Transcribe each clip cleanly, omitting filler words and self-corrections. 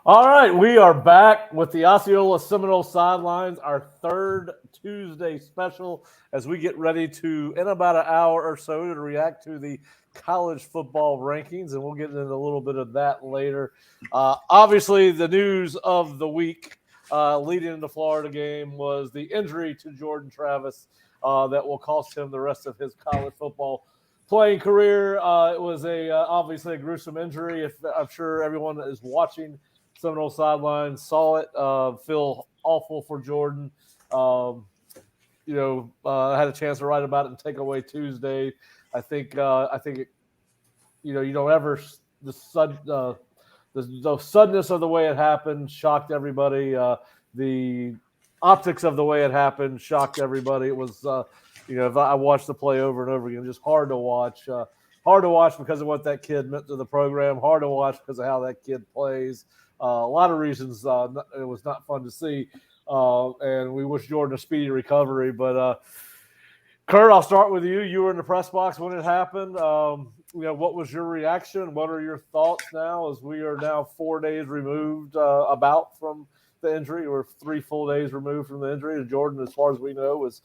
All right, we are back with the Osceola Seminole Sidelines, our third Tuesday special, as we get ready to, in about an hour or so, to react to the college football rankings, and we'll get into a little bit of that later. Obviously, the news of the week leading into the Florida game was the injury to Jordan Travis that will cost him the rest of his college football playing career. It was obviously a gruesome injury. I'm sure everyone that is watching Seminole Sidelines saw it. Feel awful for Jordan. I had a chance to write about it in Takeaway Tuesday. I think you don't ever the suddenness of the way it happened shocked everybody. The optics of the way it happened shocked everybody. It was if I watched the play over and over again, just hard to watch. Hard to watch because of what that kid meant to the program. Hard to watch because of how that kid plays. A lot of reasons it was not fun to see, and we wish Jordan a speedy recovery. But Curt, I'll start with you. You were in the press box when it happened. What was your reaction? What are your thoughts now, as we are now 4 days removed from the injury? We're 3 full days removed from the injury. Jordan, as far as we know, is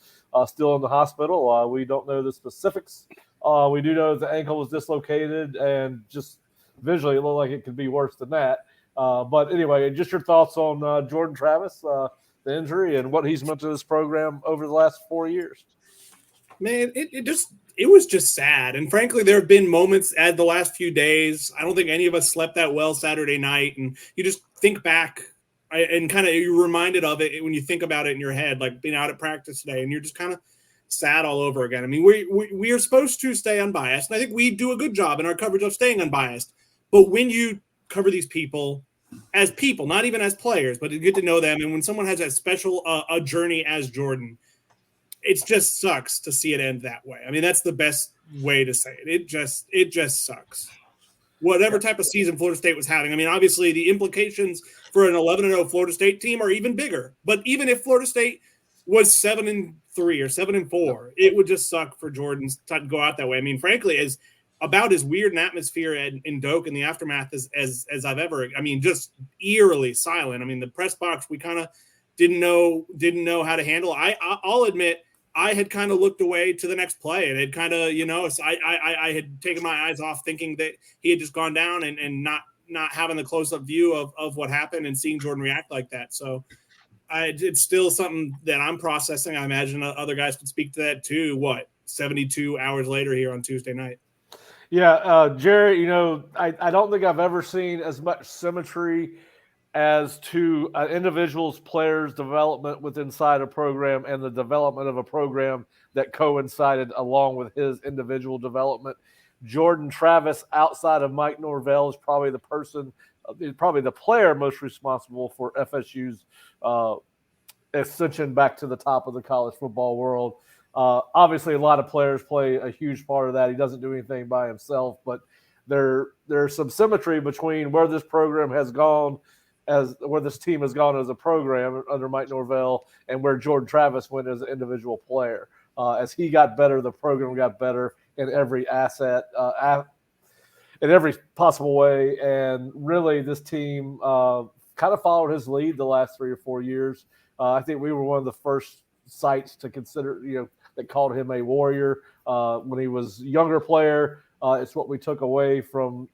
still in the hospital. We don't know the specifics. We do know that the ankle was dislocated, and just visually it looked like it could be worse than that. But anyway, just your thoughts on Jordan Travis, the injury, and what he's meant to this program over the last 4 years. Man, it was just sad. And frankly, there have been moments at the last few days. I don't think any of us slept that well Saturday night. And you just think back and kind of you're reminded of it when you think about it in your head, like being out at practice today, and you're just kind of sad all over again. I mean, we are supposed to stay unbiased. And I think we do a good job in our coverage of staying unbiased. But when you cover these people as people, not even as players, but to get to know them. And when someone has a special a journey as Jordan, it just sucks to see it end that way. I mean, that's the best way to say it. It just sucks. Whatever type of season Florida State was having. I mean, obviously the implications for an 11-0 Florida State team are even bigger. But even if Florida State was 7-3 or 7-4, it would just suck for Jordan to go out that way. I mean, frankly, about as weird an atmosphere in Doak in the aftermath as I've ever. I mean, just eerily silent. I mean, the press box, we kind of didn't know how to handle. I'll admit I had kind of looked away to the next play, and it kind of I had taken my eyes off, thinking that he had just gone down and not having the close up view of what happened and seeing Jordan react like that. So it's still something that I'm processing. I imagine other guys could speak to that too. 72 hours later here on Tuesday night. Yeah, Jerry, I don't think I've ever seen as much symmetry as to an individual's player's development within inside a program and the development of a program that coincided along with his individual development. Jordan Travis, outside of Mike Norvell, is probably the player most responsible for FSU's ascension back to the top of the college football world. Obviously, a lot of players play a huge part of that. He doesn't do anything by himself, but there's some symmetry between where this program has gone, where this team has gone as a program under Mike Norvell, and where Jordan Travis went as an individual player. As he got better, the program got better in every in every possible way. And really, this team kind of followed his lead the last 3 or 4 years. I think we were one of the first sites to consider, that called him a warrior when he was a younger player. It's what we took away from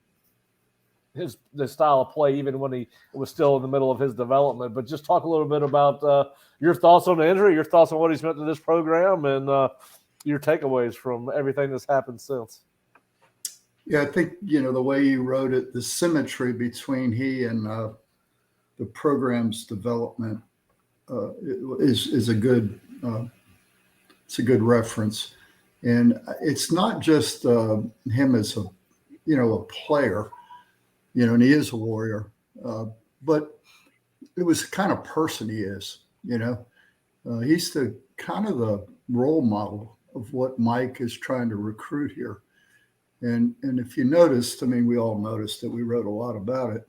the style of play, even when he was still in the middle of his development. But just talk a little bit about your thoughts on the injury, your thoughts on what he's meant to this program, and your takeaways from everything that's happened since. Yeah, I think, the way you wrote it, the symmetry between he and the program's development is a good it's a good reference. And it's not just him as a player, and he is a warrior, but it was the kind of person he is, he's the kind of the role model of what Mike is trying to recruit here. And if you noticed, we all noticed that we wrote a lot about it.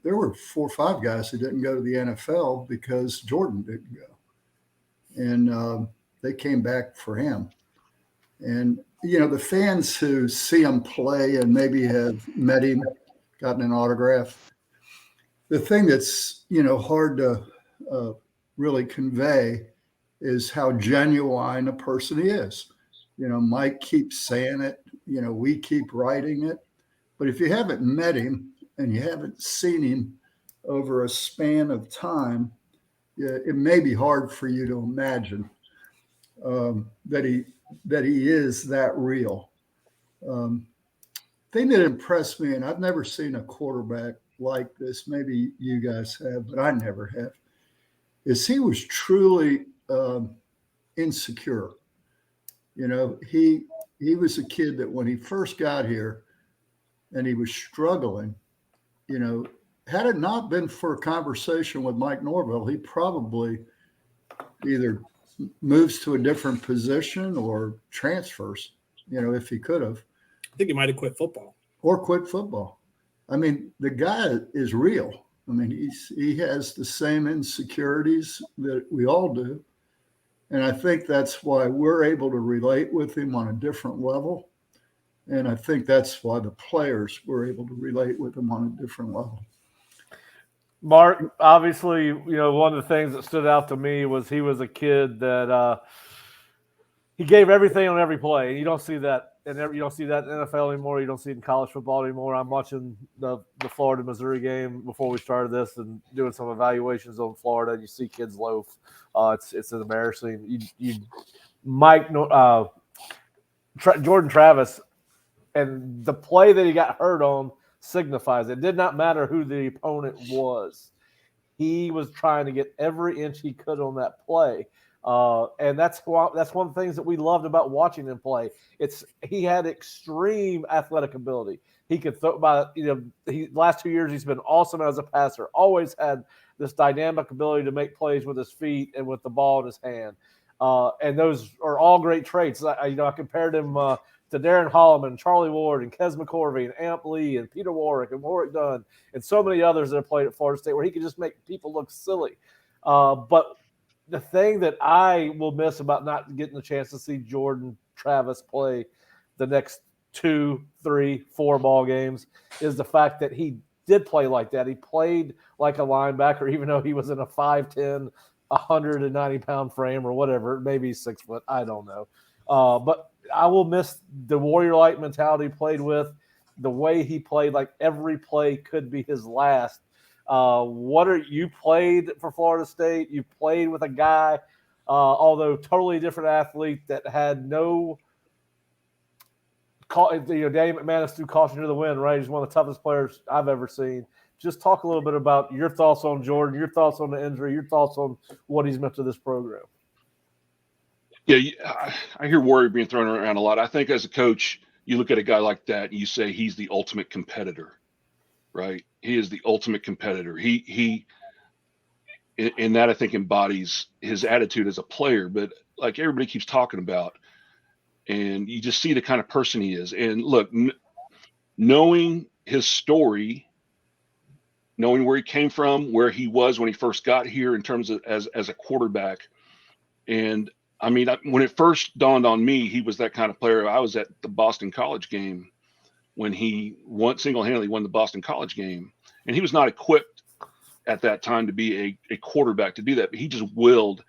There were 4 or 5 guys who didn't go to the NFL because Jordan didn't go. And they came back for him. And, the fans who see him play and maybe have met him, gotten an autograph, the thing that's, hard to really convey is how genuine a person he is. Mike keeps saying it, we keep writing it, but if you haven't met him and you haven't seen him over a span of time, it may be hard for you to imagine that he is that real. Thing that impressed me, and I've never seen a quarterback like this, maybe you guys have, but I never have, is he was truly insecure. He was a kid that when he first got here and he was struggling, had it not been for a conversation with Mike Norvell, he probably either moves to a different position or transfers, if he could have. I think he might have quit football. Or quit football. I mean, the guy is real. I mean, he has the same insecurities that we all do. And I think that's why we're able to relate with him on a different level. And I think that's why the players were able to relate with him on a different level. Mark, obviously, one of the things that stood out to me was he was a kid that he gave everything on every play. You don't see that. And you don't see that in the NFL anymore. You don't see it in college football anymore. I'm watching the Florida-Missouri game before we started this and doing some evaluations on Florida. And you see kids loaf. It's embarrassing. Jordan Travis, and the play that he got hurt on signifies it. Did not matter who the opponent was. He was trying to get every inch he could on that play. And that's one of the things that we loved about watching him play. He had extreme athletic ability. He could throw last 2 years he's been awesome as a passer. Always had this dynamic ability to make plays with his feet and with the ball in his hand. And those are all great traits. I compared him to Darren Holloman, Charlie Ward, and Kes McCorvey, and Amp Lee, and Peter Warwick, and Warwick Dunn, and so many others that have played at Florida State, where he could just make people look silly. But the thing that I will miss about not getting the chance to see Jordan Travis play the next 2, 3, 4 ball games is the fact that he did play like that. He played like a linebacker, even though he was in a 5'10", 190-pound frame or whatever. Maybe 6 foot. I don't know. But I will miss the warrior-like mentality he played with, the way he played, like every play could be his last. You played for Florida State. You played with a guy, although totally different athlete, that had no Danny McManus threw caution to the wind, right? He's one of the toughest players I've ever seen. Just talk a little bit about your thoughts on Jordan, your thoughts on the injury, your thoughts on what he's meant to this program. Yeah, I hear warrior being thrown around a lot. I think as a coach, you look at a guy like that and you say he's the ultimate competitor, right? He is the ultimate competitor. He in that I think embodies his attitude as a player, but like everybody keeps talking about, and you just see the kind of person he is. And look, knowing his story, knowing where he came from, where he was when he first got here in terms of as a quarterback. And I mean, when it first dawned on me, he was that kind of player. I was at the Boston College game when he single-handedly won the Boston College game. And he was not equipped at that time to be a quarterback to do that, but he just willed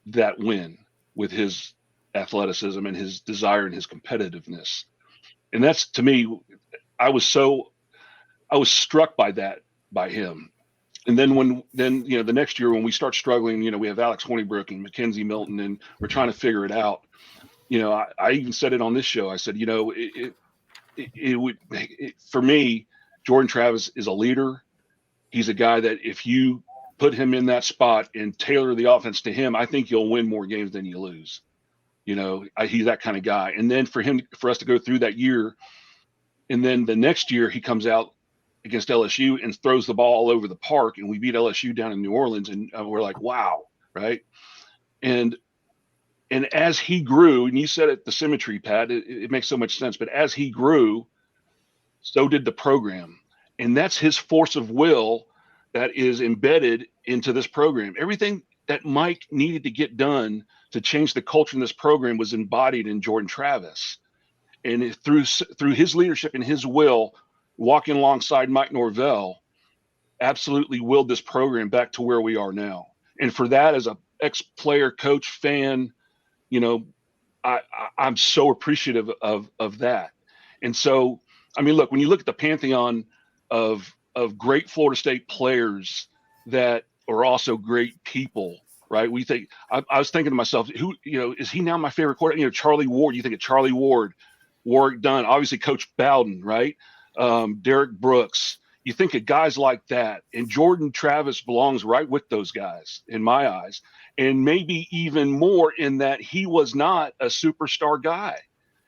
that win with his athleticism and his desire and his competitiveness. And that's, to me, I was struck by him. And then the next year when we start struggling, we have Alex Honeybrook and Mackenzie Milton, and we're trying to figure it out. I even said it on this show. I said, for me, Jordan Travis is a leader. He's a guy that if you put him in that spot and tailor the offense to him, I think you'll win more games than you lose. He's that kind of guy. And then for us to go through that year, and then the next year he comes out against LSU and throws the ball all over the park, and we beat LSU down in New Orleans, and we're like, wow, right? And as he grew, and you said it, the symmetry, Pat, it makes so much sense, but as he grew, so did the program. And that's his force of will that is embedded into this program. Everything that Mike needed to get done to change the culture in this program was embodied in Jordan Travis. And through his leadership and his will, walking alongside Mike Norvell absolutely willed this program back to where we are now. And for that, as a ex-player, coach, fan, you know, I'm so appreciative of that. And so, I mean, look, when you look at the pantheon of great Florida State players that are also great people, right? We think, I was thinking to myself, who, you know, is he now my favorite quarterback? You know, Charlie Ward. You think of Charlie Ward, Warwick Dunn, obviously Coach Bowden, right? Derek Brooks. You think of guys like that, and Jordan Travis belongs right with those guys in my eyes, and maybe even more in that he was not a superstar guy.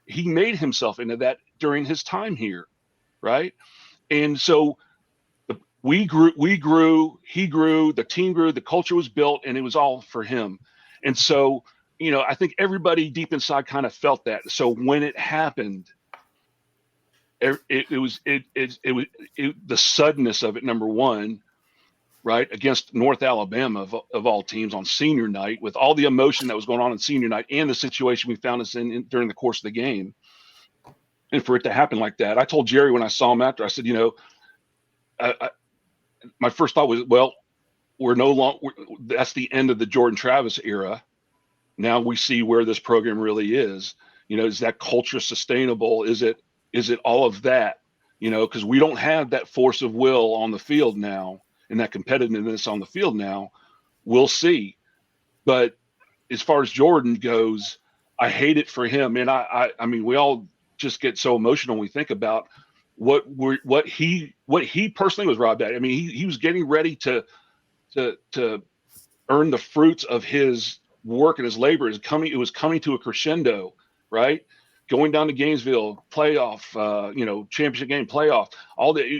He made himself into that during his time here, right? And so we grew, he grew, the team grew, the culture was built, and it was all for him. And so, you know, I think everybody deep inside kind of felt that. So when it happened, it was the suddenness of it, number one, right, against North Alabama of all teams on senior night, with all the emotion that was going on in senior night and the situation we found us in during the course of the game. And for it to happen like that, I told Jerry when I saw him after, I said, you know, my first thought was, well, we're no longer, that's the end of the Jordan Travis era. Now we see where this program really is. You know, is that culture sustainable? Is it all of that? You know, because we don't have that force of will on the field now, and that competitiveness on the field now. We'll see. But as far as Jordan goes, I hate it for him. And I mean, we all just get so emotional when we think about what he personally was robbed at. I mean, he was getting ready to earn the fruits of his work and his labor. It was coming to a crescendo, right? Going down to Gainesville, playoff, you know, championship game, playoff,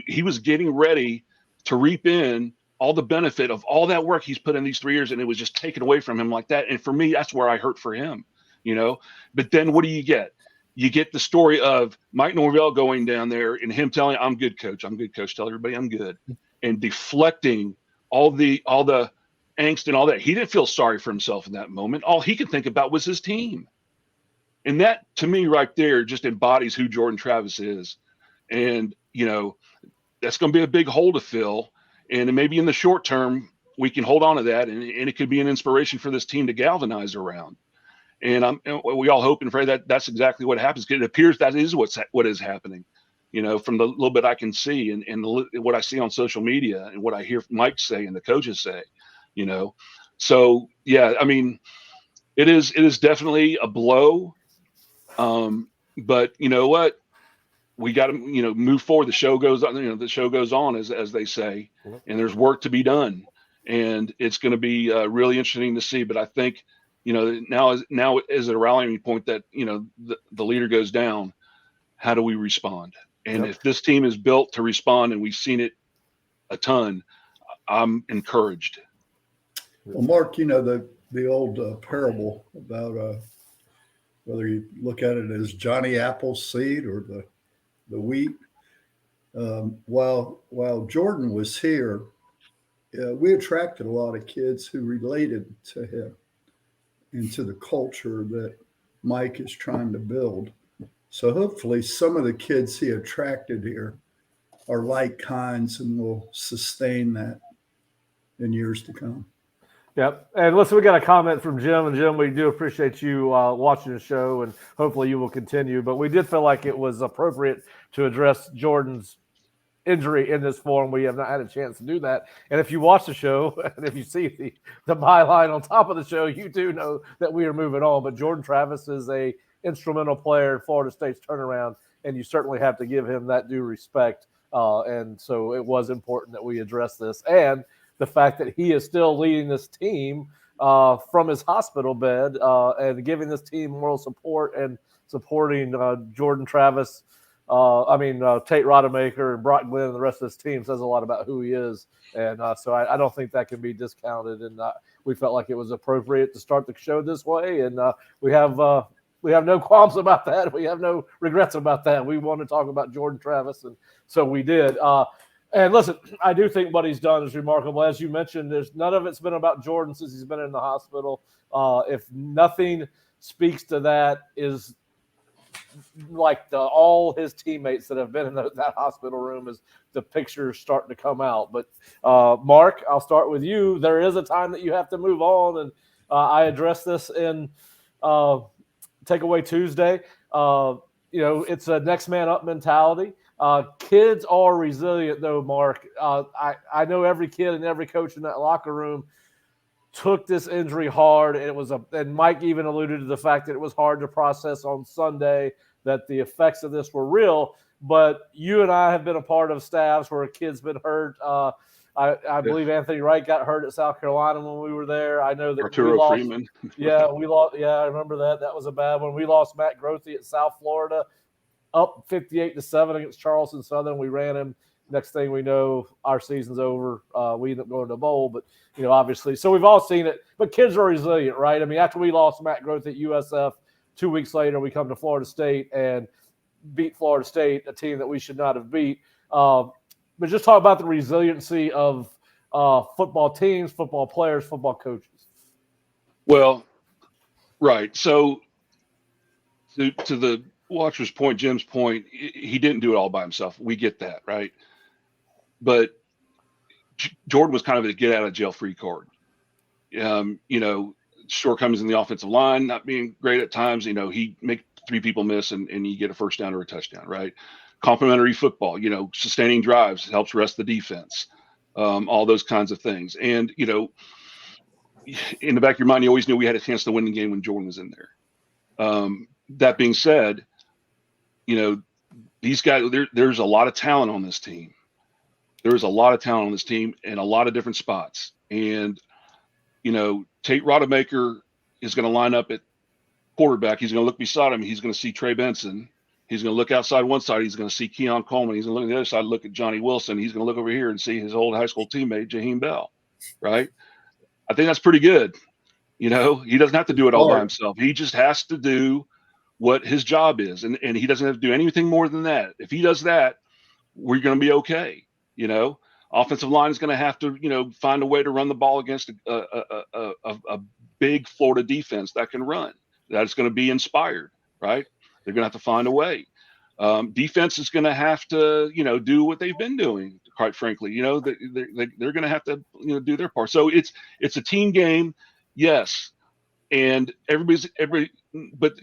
he was getting ready to reap in all the benefit of all that work he's put in these 3 years, and it was just taken away from him like that. And for me, that's where I hurt for him, you know. But then what do you get? You get the story of Mike Norvell going down there and him telling, I'm good, coach. Tell everybody I'm good. And deflecting all the angst and all that. He didn't feel sorry for himself in that moment. All he could think about was his team. And that, to me, right there, just embodies who Jordan Travis is. And, you know, that's going to be a big hole to fill. And maybe in the short term, we can hold on to that. And it could be an inspiration for this team to galvanize around. And we all hope and pray that that's exactly what happens. It appears that is what is happening, you know, from the little bit I can see and what I see on social media and what I hear Mike say and the coaches say, you know. So, yeah, I mean, it is definitely a blow. But you know what? We got to, you know, move forward. The show goes on, you know, the show goes on, as they say, and there's work to be done. And it's going to be really interesting to see. But I think, you know, now is it a rallying point that, you know, the leader goes down. How do we respond? And if this team is built to respond, and we've seen it a ton, I'm encouraged. Well, Mark, you know, the old parable about whether you look at it as Johnny Appleseed or the wheat. While Jordan was here, we attracted a lot of kids who related to him and to the culture that Mike is trying to build. So hopefully some of the kids he attracted here are like kinds and will sustain that in years to come. Yep. And listen, we got a comment from Jim. And Jim, we do appreciate you watching the show, and hopefully you will continue. But we did feel like it was appropriate to address Jordan's injury in this forum. We have not had a chance to do that. And if you watch the show, and if you see the byline on top of the show, you do know that we are moving on. But Jordan Travis is a instrumental player in Florida State's turnaround, and you certainly have to give him that due respect. And so it was important that we address this. And the fact that he is still leading this team from his hospital bed and giving this team moral support and supporting Jordan Travis, Tate Rodemaker and Brock Glenn and the rest of this team says a lot about who he is. And so I don't think that can be discounted. And we felt like it was appropriate to start the show this way. And we have no qualms about that. We have no regrets about that. We want to talk about Jordan Travis, and so we did. And listen, I do think what he's done is remarkable. As you mentioned, none of it's been about Jordan since he's been in the hospital. If nothing speaks to that, is like all his teammates that have been in that hospital room as the pictures starting to come out. But Mark, I'll start with you. There is a time that you have to move on, and I addressed this in Takeaway Tuesday. It's a next man up mentality. Kids are resilient, though, Mark. I know every kid and every coach in that locker room took this injury hard. And Mike even alluded to the fact that it was hard to process on Sunday, that the effects of this were real. But you and I have been a part of staffs where a kid's been hurt. I believe Anthony Wright got hurt at South Carolina when we were there. I know that Arturo Freeman. we lost. Yeah, I remember that. That was a bad one. We lost Matt Grothe at South Florida, up 58-7 against Charleston Southern. We ran him. Next thing we know, our season's over. We end up going to the bowl, but obviously, so we've all seen it. But kids are resilient, right? I mean, after we lost Matt Grothe at USF, 2 weeks later, we come to Florida State and beat Florida State, a team that we should not have beat. But just talk about the resiliency of football teams, football players, football coaches. Well, right. So to the watcher's point, Jim's point, he didn't do it all by himself. We get that, right? But Jordan was kind of a get out of jail free card. Shortcomings in the offensive line, not being great at times. He make 3 people miss and you get a first down or a touchdown, right? Complementary football, sustaining drives helps rest the defense, all those kinds of things. And, in the back of your mind, you always knew we had a chance to win the game when Jordan was in there. That being said, these guys, there's a lot of talent on this team. There's a lot of talent on this team in a lot of different spots. And, Tate Rodemaker is going to line up at quarterback. He's going to look beside him. He's going to see Trey Benson. He's going to look outside one side. He's going to see Keon Coleman. He's going to look on the other side, look at Johnny Wilson. He's going to look over here and see his old high school teammate, Jaheim Bell, right? I think that's pretty good. He doesn't have to do it all by himself. He just has to do what his job is. And he doesn't have to do anything more than that. If he does that, we're going to be okay. Offensive line is going to have to, find a way to run the ball against a big Florida defense that can run. That's going to be inspired, right? They're going to have to find a way. Defense is going to have to, do what they've been doing, quite frankly. They're going to have to, do their part. So it's a team game, yes. And but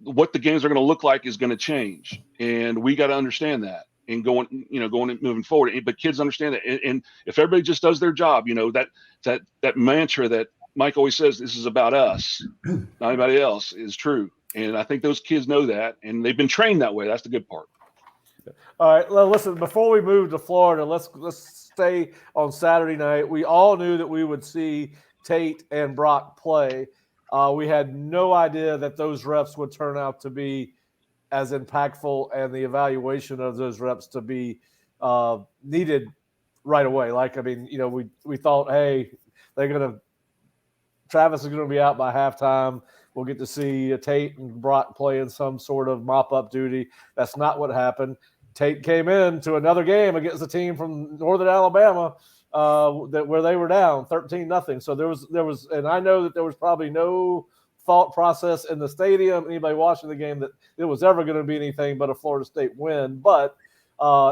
what the games are going to look like is going to change, and we got to understand that. And going and moving forward, but kids understand that. And if everybody just does their job, that mantra that Mike always says, "This is about us, not anybody else," is true. And I think those kids know that, and they've been trained that way. That's the good part. All right, well, listen. Before we move to Florida, let's stay on Saturday night. We all knew that we would see Tate and Brock play. We had no idea that those reps would turn out to be as impactful and the evaluation of those reps to be needed right away. We thought, hey, Travis is going to be out by halftime. We'll get to see Tate and Brock play in some sort of mop-up duty. That's not what happened. Tate came in to another game against a team from Northern Alabama where they were down 13-0. So there was, and I know that there was probably no thought process in the stadium, anybody watching the game, that it was ever going to be anything but a Florida State win. But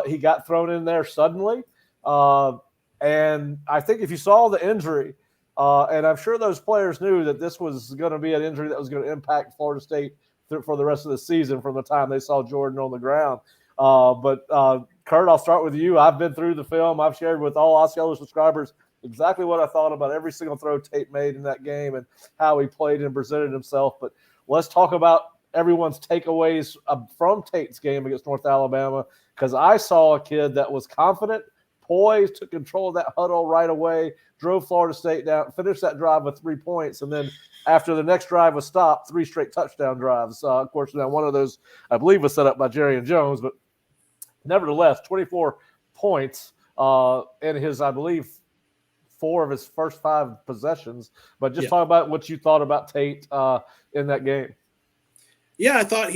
he got thrown in there suddenly. And I think if you saw the injury, and I'm sure those players knew that this was going to be an injury that was going to impact Florida State for the rest of the season from the time they saw Jordan on the ground. But Curt, I'll start with you. I've been through the film. I've shared with all Osceola subscribers exactly what I thought about every single throw Tate made in that game and how he played and presented himself. But let's talk about everyone's takeaways from Tate's game against North Alabama, because I saw a kid that was confident, poised, took control of that huddle right away, drove Florida State down, finished that drive with 3 points, and then after the next drive was stopped, 3 straight touchdown drives. Of course, now one of those, I believe, was set up by Jerry and Jones, but nevertheless, 24 points in his, I believe, 4 of his first 5 possessions. But just talk about what you thought about Tate in that game. Yeah, I thought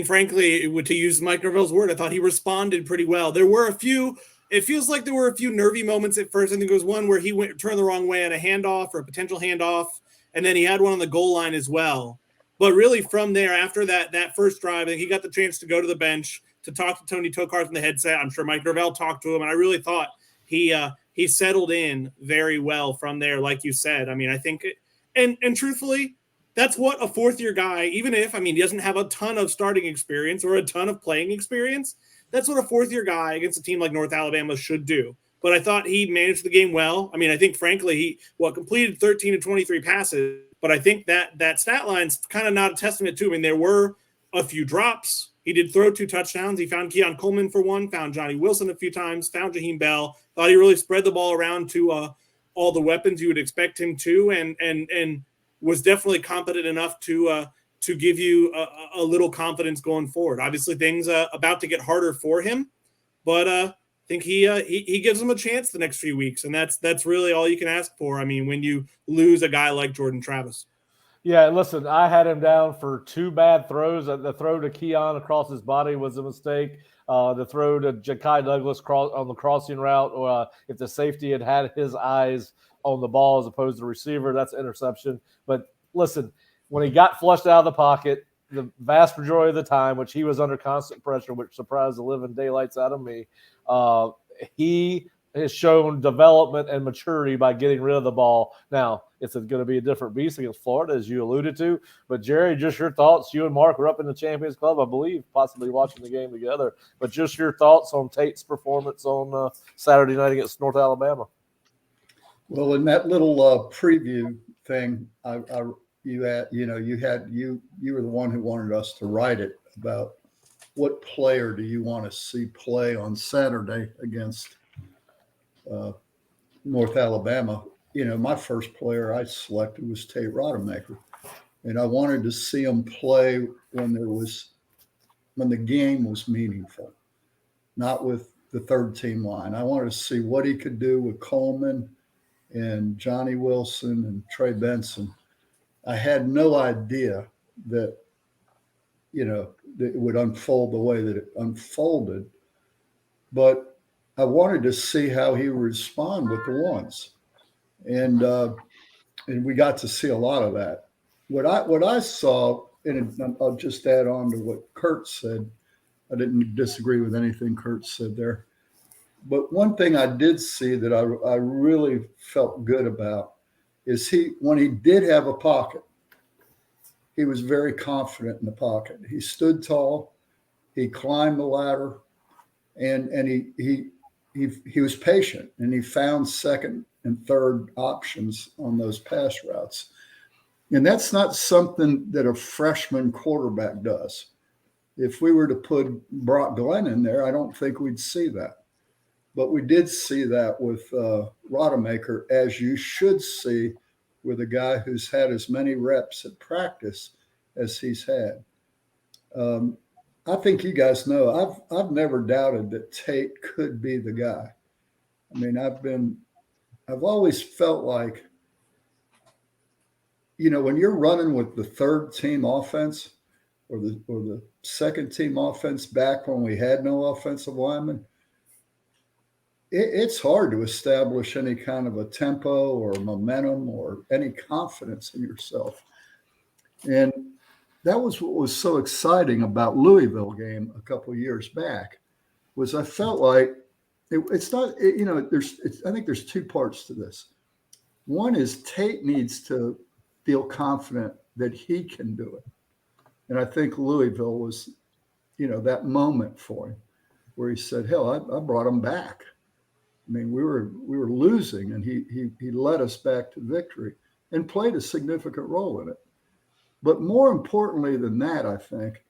frankly, to use Mike Norvell's word, I thought he responded pretty well. There were a few, it feels like there were a few nervy moments at first. I think there was one where he turned the wrong way at a handoff or a potential handoff, and then he had one on the goal line as well. But really from there, after that first drive, I think he got the chance to go to the bench to talk to Tony Tokarz in the headset. I'm sure Mike Norvell talked to him, and I really thought he settled in very well from there, like you said. I mean, I think and truthfully, that's what a fourth-year guy, even if, I mean, he doesn't have a ton of starting experience or a ton of playing experience, that's what a fourth-year guy against a team like North Alabama should do. But I thought he managed the game well. I mean, I think, frankly, he completed 13 of 23 passes, but I think that stat line's kind of not a testament to him. I mean, there were a few drops. He did throw 2 touchdowns. He found Keon Coleman for one, found Johnny Wilson a few times, found Jaheim Bell. Thought he really spread the ball around to all the weapons you would expect him to, and was definitely competent enough to give you a little confidence going forward. Obviously, things about to get harder for him, but I think he gives them a chance the next few weeks, and that's really all you can ask for. I mean, when you lose a guy like Jordan Travis. Yeah, listen, I had him down for 2 bad throws. The throw to Keon across his body was a mistake. The throw to Ja'Kai Douglas on the crossing route, if the safety had his eyes on the ball as opposed to the receiver, that's an interception. But listen, when he got flushed out of the pocket, the vast majority of the time, which he was under constant pressure, which surprised the living daylights out of me, he has shown development and maturity by getting rid of the ball. Now, it's going to be a different beast against Florida, as you alluded to. But, Jerry, just your thoughts. You and Mark were up in the Champions Club, I believe, possibly watching the game together. But just your thoughts on Tate's performance on Saturday night against North Alabama. Well, in that little preview thing, you were the one who wanted us to write it about what player do you want to see play on Saturday against North Alabama. You know, my first player I selected was Tate Rodemaker, and I wanted to see him play when the game was meaningful, not with the third team line. I wanted to see what he could do with Coleman and Johnny Wilson and Trey Benson. I had no idea that, that it would unfold the way that it unfolded, but I wanted to see how he would respond with the ones. And we got to see a lot of that. What I saw, and I'll just add on to what Curt said. I didn't disagree with anything Curt said there. But one thing I did see that I really felt good about is when he did have a pocket, he was very confident in the pocket. He stood tall, he climbed the ladder, and he was patient, and he found second and third options on those pass routes. And that's not something that a freshman quarterback does. If we were to put Brock Glenn in there, I don't think we'd see that. But we did see that with Rodemaker, as you should see with a guy who's had as many reps at practice as he's had. I think you guys know I've never doubted that Tate could be the guy. I mean, I've always felt like, when you're running with the third team offense or the second team offense back when we had no offensive linemen, it's hard to establish any kind of a tempo or momentum or any confidence in yourself. And that was what was so exciting about Louisville game a couple of years back, was I felt like it's not, I think there's 2 parts to this. One is Tate needs to feel confident that he can do it. And I think Louisville was, that moment for him where he said, hell, I brought him back. I mean, we were losing, and he led us back to victory and played a significant role in it. But more importantly than that, I think,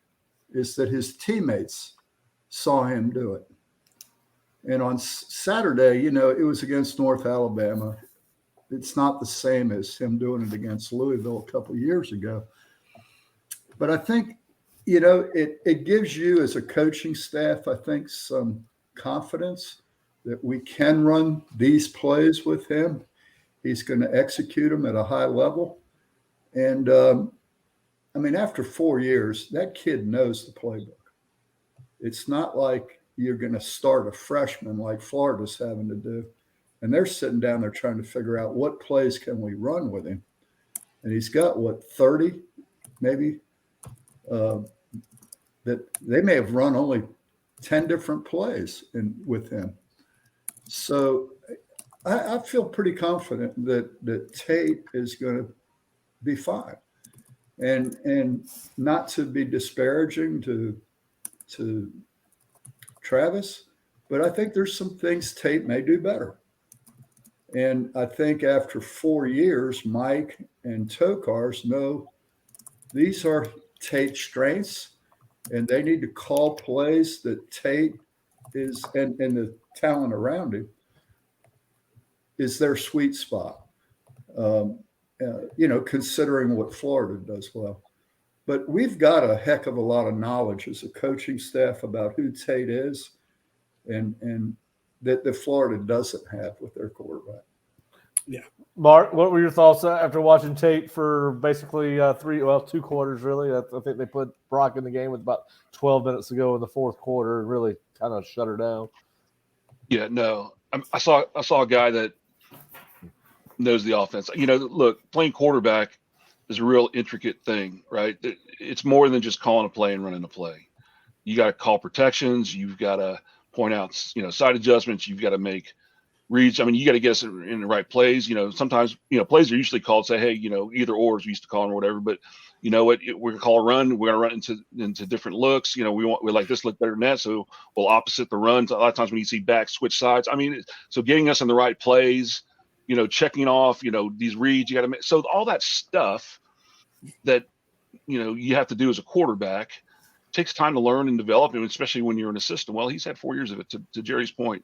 is that his teammates saw him do it. And on Saturday, it was against North Alabama. It's not the same as him doing it against Louisville a couple of years ago. But I think, it gives you as a coaching staff, I think, some confidence that we can run these plays with him. He's going to execute them at a high level. And, after 4 years, that kid knows the playbook. It's not like you're going to start a freshman like Florida's having to do. And they're sitting down there trying to figure out what plays can we run with him. And he's got, 30 maybe, that they may have run only 10 different plays with him. So I feel pretty confident that Tate is going to be fine. And not to be disparaging to Travis, but I think there's some things Tate may do better. And I think after 4 years, Mike and Tokars know these are Tate's strengths, and they need to call plays that Tate is, and the talent around him is their sweet spot. Considering what Florida does well. But we've got a heck of a lot of knowledge as a coaching staff about who Tate is and that Florida doesn't have with their quarterback. Yeah. Mark, what were your thoughts after watching Tate for basically 2 quarters, really? I think they put Brock in the game with about 12 minutes to go in the fourth quarter and really kind of shut her down. Yeah, no. I saw a guy that knows the offense. Look, playing quarterback is a real intricate thing, right? It's more than just calling a play and running a play. You got to call protections. You've got to point out, side adjustments. You've got to make reads. I mean, you got to get us in the right plays. Sometimes, plays are usually called, say, hey, either or as we used to call them or whatever. But you know what? We're going to call a run. We're going to run into different looks. We like this look better than that. So we'll opposite the runs. A lot of times when you see backs switch sides. I mean, so getting us in the right plays, checking off, these reads, you got to make. So all that stuff that, you have to do as a quarterback takes time to learn and develop, and especially when you're in a system. Well, he's had 4 years of it, to Jerry's point.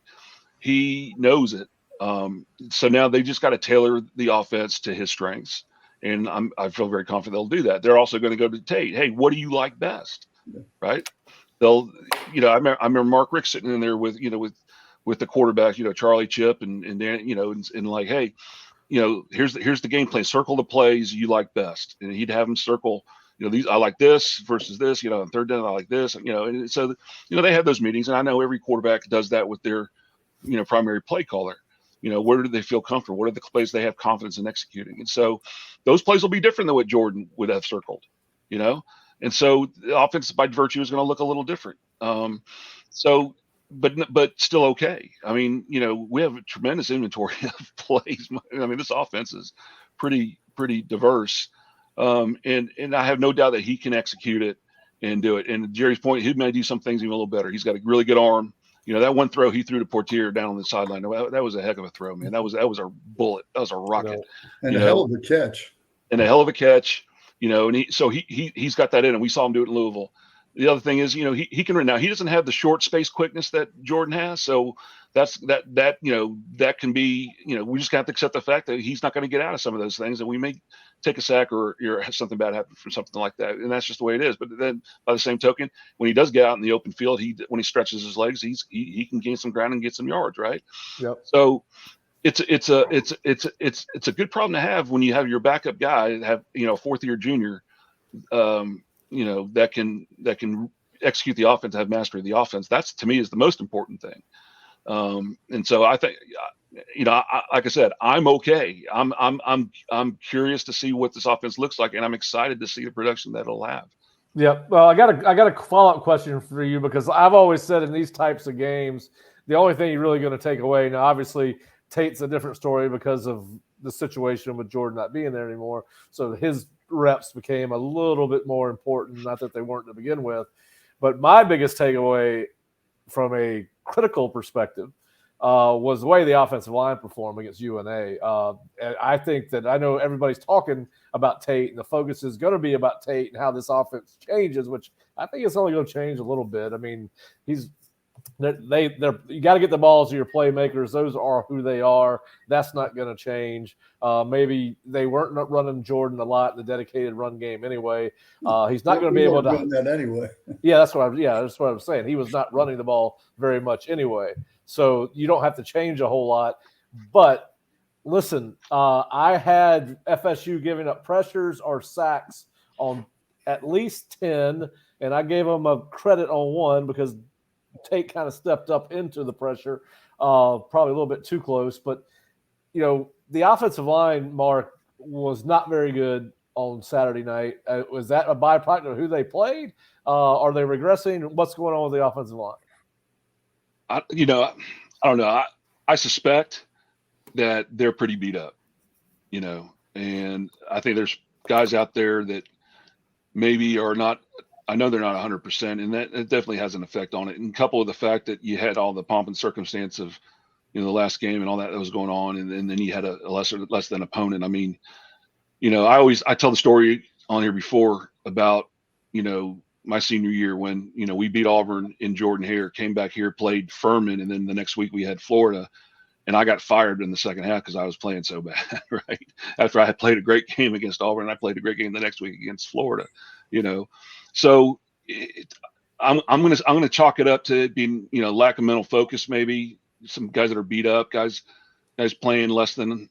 He knows it. So now they just got to tailor the offense to his strengths. And I feel very confident they'll do that. They're also going to go to Tate. Hey, what do you like best? Right. They'll, I remember Mark Rick sitting in there with the quarterback, Charlie Chip and Dan, and like, hey, here's the game plan. Circle the plays you like best. And he'd have them circle, these, I like this versus this, and third down, I like this, and so, they have those meetings. And I know every quarterback does that with their, primary play caller. Where do they feel comfortable? What are the plays they have confidence in executing? And so those plays will be different than what Jordan would have circled, and so the offense by virtue is going to look a little different. But still okay. I mean, we have a tremendous inventory of plays. I mean, this offense is pretty diverse. And I have no doubt that he can execute it and do it. And to Jerry's point, he may do some things even a little better. He's got a really good arm. That one throw he threw to Portier down on the sideline, that was a heck of a throw, man. That was a bullet. That was a rocket. And a hell of a catch. And he's got that in him. We saw him do it in Louisville. The other thing is, he can run. Now he doesn't have the short space quickness that Jordan has. So that can be, we just have to accept the fact that he's not going to get out of some of those things, and we may take a sack or have something bad happen from something like that. And that's just the way it is. But then by the same token, when he does get out in the open field, when he stretches his legs, he can gain some ground and get some yards. Right. Yep. So it's a good problem to have when you have your backup guy have, fourth year junior, that can execute the offense, have mastery of the offense. That's, to me, is the most important thing. And so I think, like I said, I'm okay. I'm curious to see what this offense looks like, and I'm excited to see the production that it'll have. Yeah. Well, I got a follow-up question for you, because I've always said in these types of games, the only thing you're really going to take away, now obviously Tate's a different story because of the situation with Jordan not being there anymore. So his reps became a little bit more important, not that they weren't to begin with. But my biggest takeaway from a critical perspective was the way the offensive line performed against UNA. And I think that, I know everybody's talking about Tate, and the focus is going to be about Tate and how this offense changes, which I think it's only going to change a little bit. I mean, you got to get the balls to your playmakers. Those are who they are. That's not going to change. Maybe they weren't running Jordan a lot in the dedicated run game anyway. He's not going to be able to run that anyway. That's what I'm saying. He was not running the ball very much anyway. So you don't have to change a whole lot. But listen, I had FSU giving up pressures or sacks on at least 10, and I gave them a credit on one because Tate kind of stepped up into the pressure, probably a little bit too close. But, the offensive line, Mark, was not very good on Saturday night. Was that a byproduct of who they played? Are they regressing? What's going on with the offensive line? I don't know. I suspect that they're pretty beat up, and I think there's guys out there that maybe are not. I know they're not 100%, and that it definitely has an effect on it. And coupled with the fact that you had all the pomp and circumstance of, the last game and all that was going on, and then you had a less than opponent. I mean, I tell the story on here before about, my senior year when, we beat Auburn in Jordan-Hare, came back here, played Furman, and then the next week we had Florida, and I got fired in the second half because I was playing so bad, right? After I had played a great game against Auburn, and I played a great game the next week against Florida, So I'm gonna chalk it up to it being, lack of mental focus, maybe some guys that are beat up, guys playing less than,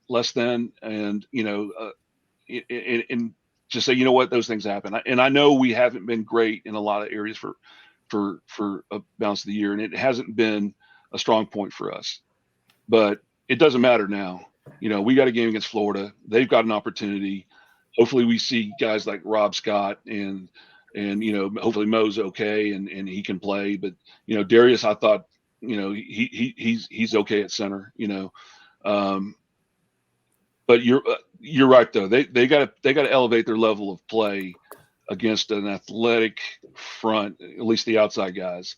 and and just say, what, those things happen. And I know we haven't been great in a lot of areas for a balance of the year, and it hasn't been a strong point for us. But it doesn't matter now. We got a game against Florida. They've got an opportunity. Hopefully we see guys like Rob Scott and hopefully Mo's okay and he can play. But Darius, I thought he's okay at center. But you're right though. They got to elevate their level of play against an athletic front. At least the outside guys,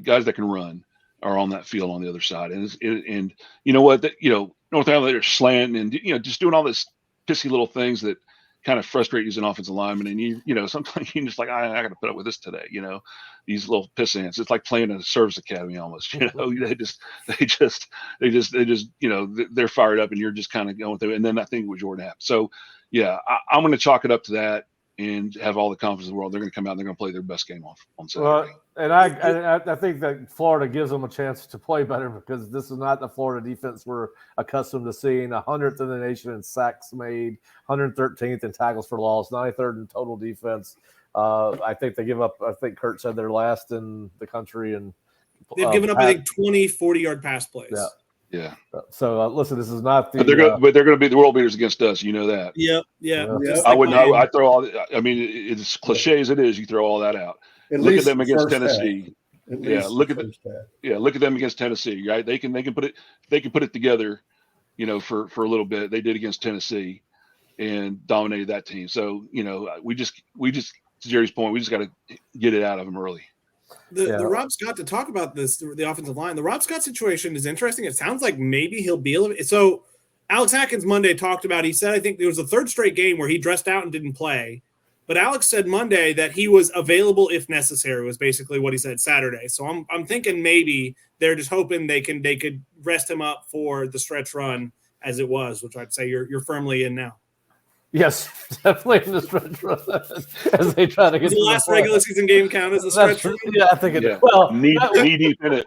guys that can run are on that field on the other side. And you know what? North Carolina, they're slanting and just doing all this pissy little things that kind of frustrate you as an offensive lineman. And sometimes you're just like, I got to put up with this today. These little piss ants. It's like playing in a service academy almost. They just they're fired up, and you're just kind of going through it. And then I think with Jordan happened. So yeah, I'm going to chalk it up to that and have all the confidence in the world. They're going to come out and they're going to play their best game on Saturday. Well, and I think that Florida gives them a chance to play better because this is not the Florida defense we're accustomed to seeing. 100th in the nation in sacks made, 113th in tackles for loss, 93rd in total defense. I think they give up. I think Curt said they're last in the country, and they've given up, I think, 20 40-yard pass plays. Yeah. So listen, this is not the. But they're going to be the world beaters against us. You know that. Yeah. I wouldn't. I throw all. I mean, it's cliche as it is. You throw all that out. Look at them against Tennessee. Look at them against Tennessee. Right? They can put it together. For a little bit, they did against Tennessee, and dominated that team. So we just to Jerry's point, we just got to get it out of them early. The Rob Scott, to talk about this, the offensive line, the Rob Scott situation is interesting. It sounds like maybe he'll be able to. So Alex Atkins Monday talked about, he said, I think there was a third straight game where he dressed out and didn't play. But Alex said Monday that he was available if necessary, was basically what he said Saturday. So I'm thinking maybe they're just hoping they could rest him up for the stretch run as it was, which I'd say you're firmly in now. Yes, definitely in the stretch run as they try to get the last regular season game count as a stretch run. Yeah, I think it is. Well, knee deep in it.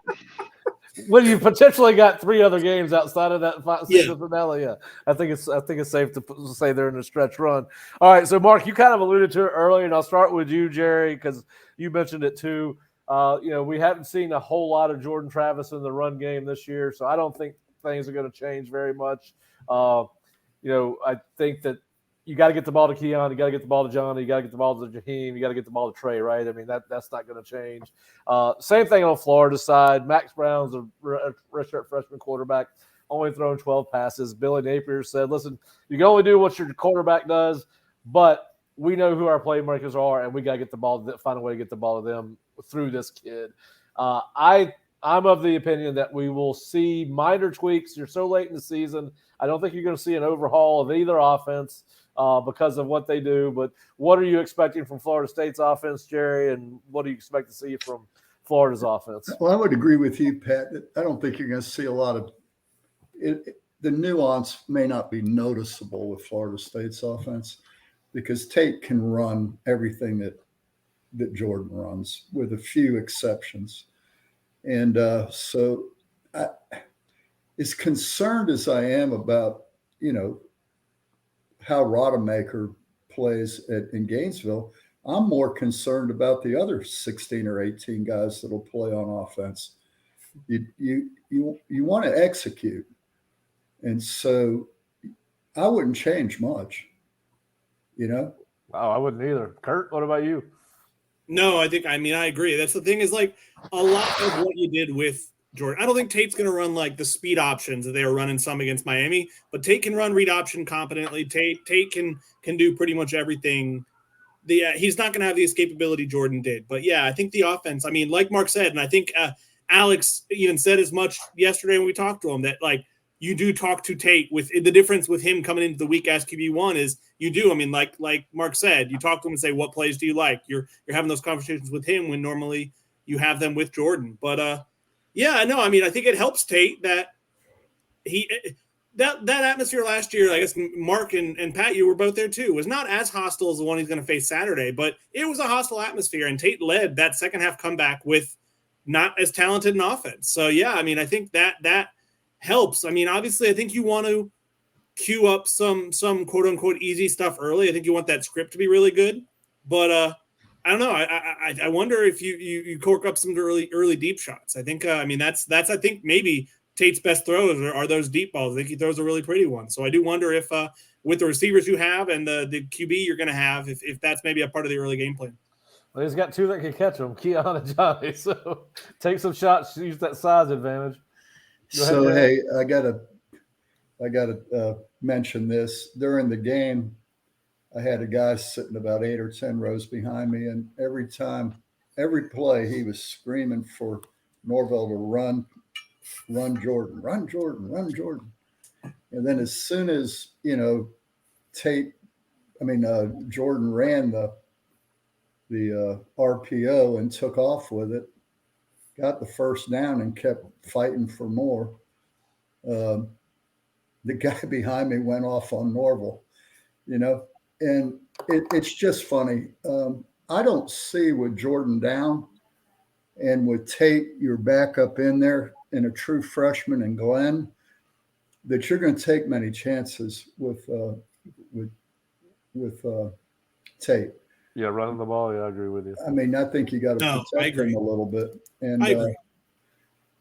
When you potentially got 3 other games outside of that season finale, I think it's safe to say they're in a stretch run. All right, so Mark, you kind of alluded to it earlier, and I'll start with you, Jerry, because you mentioned it too. We haven't seen a whole lot of Jordan Travis in the run game this year, so I don't think things are going to change very much. I think that you got to get the ball to Keon, you got to get the ball to Johnny, you got to get the ball to Jaheim, you got to get the ball to Trey, right? I mean, that's not going to change. Same thing on Florida side. Max Brown's a redshirt freshman quarterback, only thrown 12 passes. Billy Napier said, listen, you can only do what your quarterback does, but we know who our playmakers are, and we got to get the ball, find a way to get the ball to them through this kid. I'm of the opinion that we will see minor tweaks. You're so late in the season. I don't think you're going to see an overhaul of either offense because of what they do. But what are you expecting from Florida State's offense, Jerry, and what do you expect to see from Florida's offense? Well, I would agree with you, Pat. I don't think you're going to see a lot of it. The nuance may not be noticeable with Florida State's offense because Tate can run everything that Jordan runs, with a few exceptions. And so as concerned as I am about, how Rodemaker plays in Gainesville, I'm more concerned about the other 16 or 18 guys that'll play on offense. You want to execute. And so I wouldn't change much. you know? Oh, I wouldn't either. Curt, what about you? No, I agree. That's the thing is like a lot of what you did with Jordan. I don't think Tate's going to run like the speed options that they were running some against Miami, but Tate can run read option competently. Tate can do pretty much everything. He's not going to have the escapability Jordan did. But yeah, I think the offense, I mean, like Mark said, and I think Alex even said as much yesterday when we talked to him that like you do talk to Tate with the difference with him coming into the week as QB1 is you do. I mean, like Mark said, you talk to him and say, what plays do you like? You're having those conversations with him when normally you have them with Jordan. But yeah, no, I mean, I think it helps Tate that that atmosphere last year, I guess Mark and Pat, you were both there too, was not as hostile as the one he's going to face Saturday, but it was a hostile atmosphere, and Tate led that second half comeback with not as talented an offense. So yeah, I mean, I think that helps. I mean, obviously, I think you want to queue up some quote unquote easy stuff early. I think you want that script to be really good, but I don't know. I wonder if you cork up some early deep shots. I think I mean that's I think maybe Tate's best throws are those deep balls. I think he throws a really pretty one. So I do wonder if with the receivers you have and the QB you're going to have, if that's maybe a part of the early game plan. Well, he's got two that can catch him, Keon and Johnny. So take some shots, use that size advantage. So hey, I gotta mention this. During the game, I had a guy sitting about 8 or 10 rows behind me, and every play, he was screaming for Norvell to run Jordan, run Jordan, run Jordan. And then as soon as Jordan ran the RPO and took off with it, got the first down and kept fighting for more. The guy behind me went off on Norvell, and it's just funny. I don't see with Jordan down and with Tate, your backup in there, and a true freshman and Glenn, that you're going to take many chances with Tate. Yeah, running the ball. Yeah, I agree with you. I mean, I think you got to protect him a little bit. And I agree.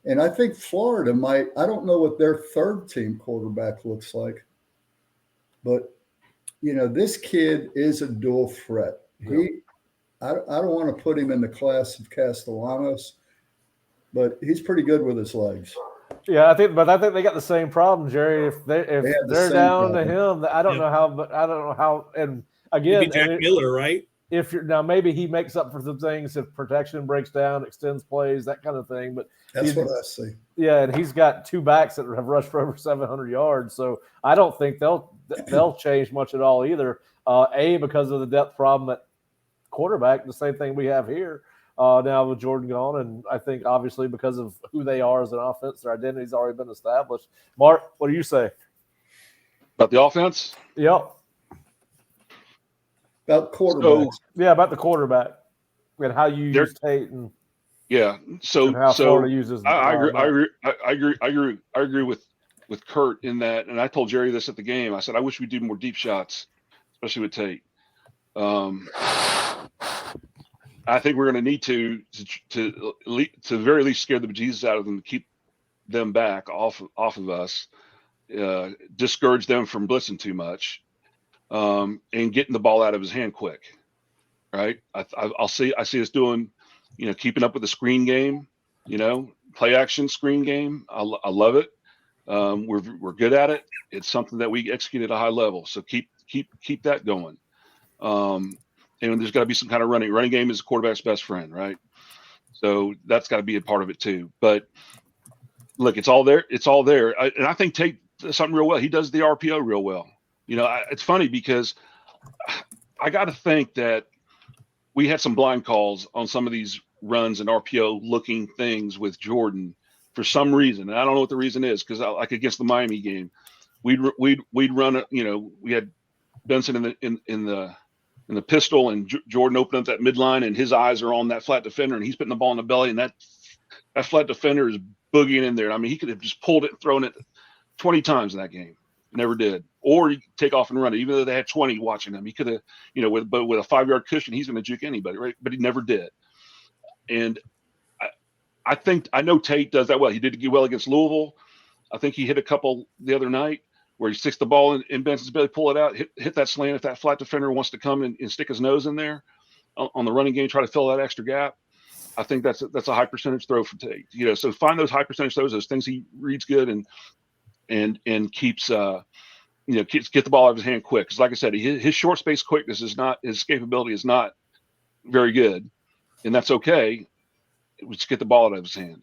And I think Florida might. I don't know what their third team quarterback looks like, but this kid is a dual threat. Yeah. I don't want to put him in the class of Castellanos, but he's pretty good with his legs. Yeah, I think they got the same problem, Jerry. If they're down to him, I don't know how. And again, maybe Jack Miller, right? If you're now, maybe he makes up for some things if protection breaks down, extends plays, that kind of thing. But that's what I see. Yeah, and he's got two backs that have rushed for over 700 yards. So I don't think they'll change much at all either. Because of the depth problem at quarterback, the same thing we have here now with Jordan gone, and I think obviously because of who they are as an offense, their identity's already been established. Mark, what do you say about the offense? Yep. About quarterbacks. About the quarterback and how you use Tate and how Florida uses. I agree with Curt in that, and I told Jerry this at the game. I said I wish we'd do more deep shots, especially with Tate. I think we're going to need to the very least scare the bejesus out of them to keep them back off of us, discourage them from blitzing too much. And getting the ball out of his hand quick, right? I see us doing, keeping up with the screen game, play action screen game. I love it. We're good at it. It's something that we execute at a high level. So keep that going. And there's got to be some kind of running. Running game is the quarterback's best friend, right? So that's got to be a part of it too. But look, it's all there. And I think Tate does something real well. He does the RPO real well. It's funny because I got to think that we had some blind calls on some of these runs and RPO looking things with Jordan for some reason. And I don't know what the reason is, because like against the Miami game, we'd run, we had Benson in the pistol and Jordan opened up that midline and his eyes are on that flat defender and he's putting the ball in the belly and that flat defender is boogieing in there. I mean, he could have just pulled it and thrown it 20 times in that game. Never did. Or he could take off and run it, even though they had 20 watching him. He could have, with a 5-yard cushion, he's going to juke anybody, right? But he never did. And I know Tate does that well. He did well against Louisville. I think he hit a couple the other night. where he sticks the ball in Benson's belly, pull it out, hit that slant if that flat defender wants to come and stick his nose in there on the running game, try to fill that extra gap. I think that's a high percentage throw for Tate. So find those high percentage throws, those things he reads good and keeps get the ball out of his hand quick. Because like I said, his short space quickness his escapability is not very good, and that's okay. Just get the ball out of his hand,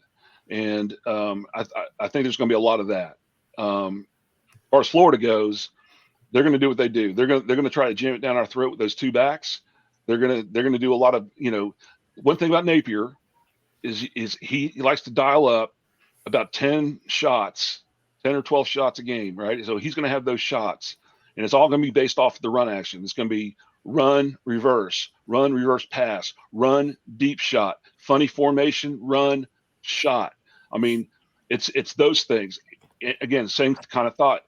and I think there's going to be a lot of that. As far as Florida goes, they're going to do what they do. They're going to try to jam it down our throat with those two backs. They're going to do a lot of one thing about Napier is he likes to dial up about 10 or 12 shots a game, right? So he's going to have those shots, and it's all going to be based off of the run action. It's going to be run, reverse pass, run, deep shot, funny formation, run, shot. I mean, it's those things. Again, same kind of thought.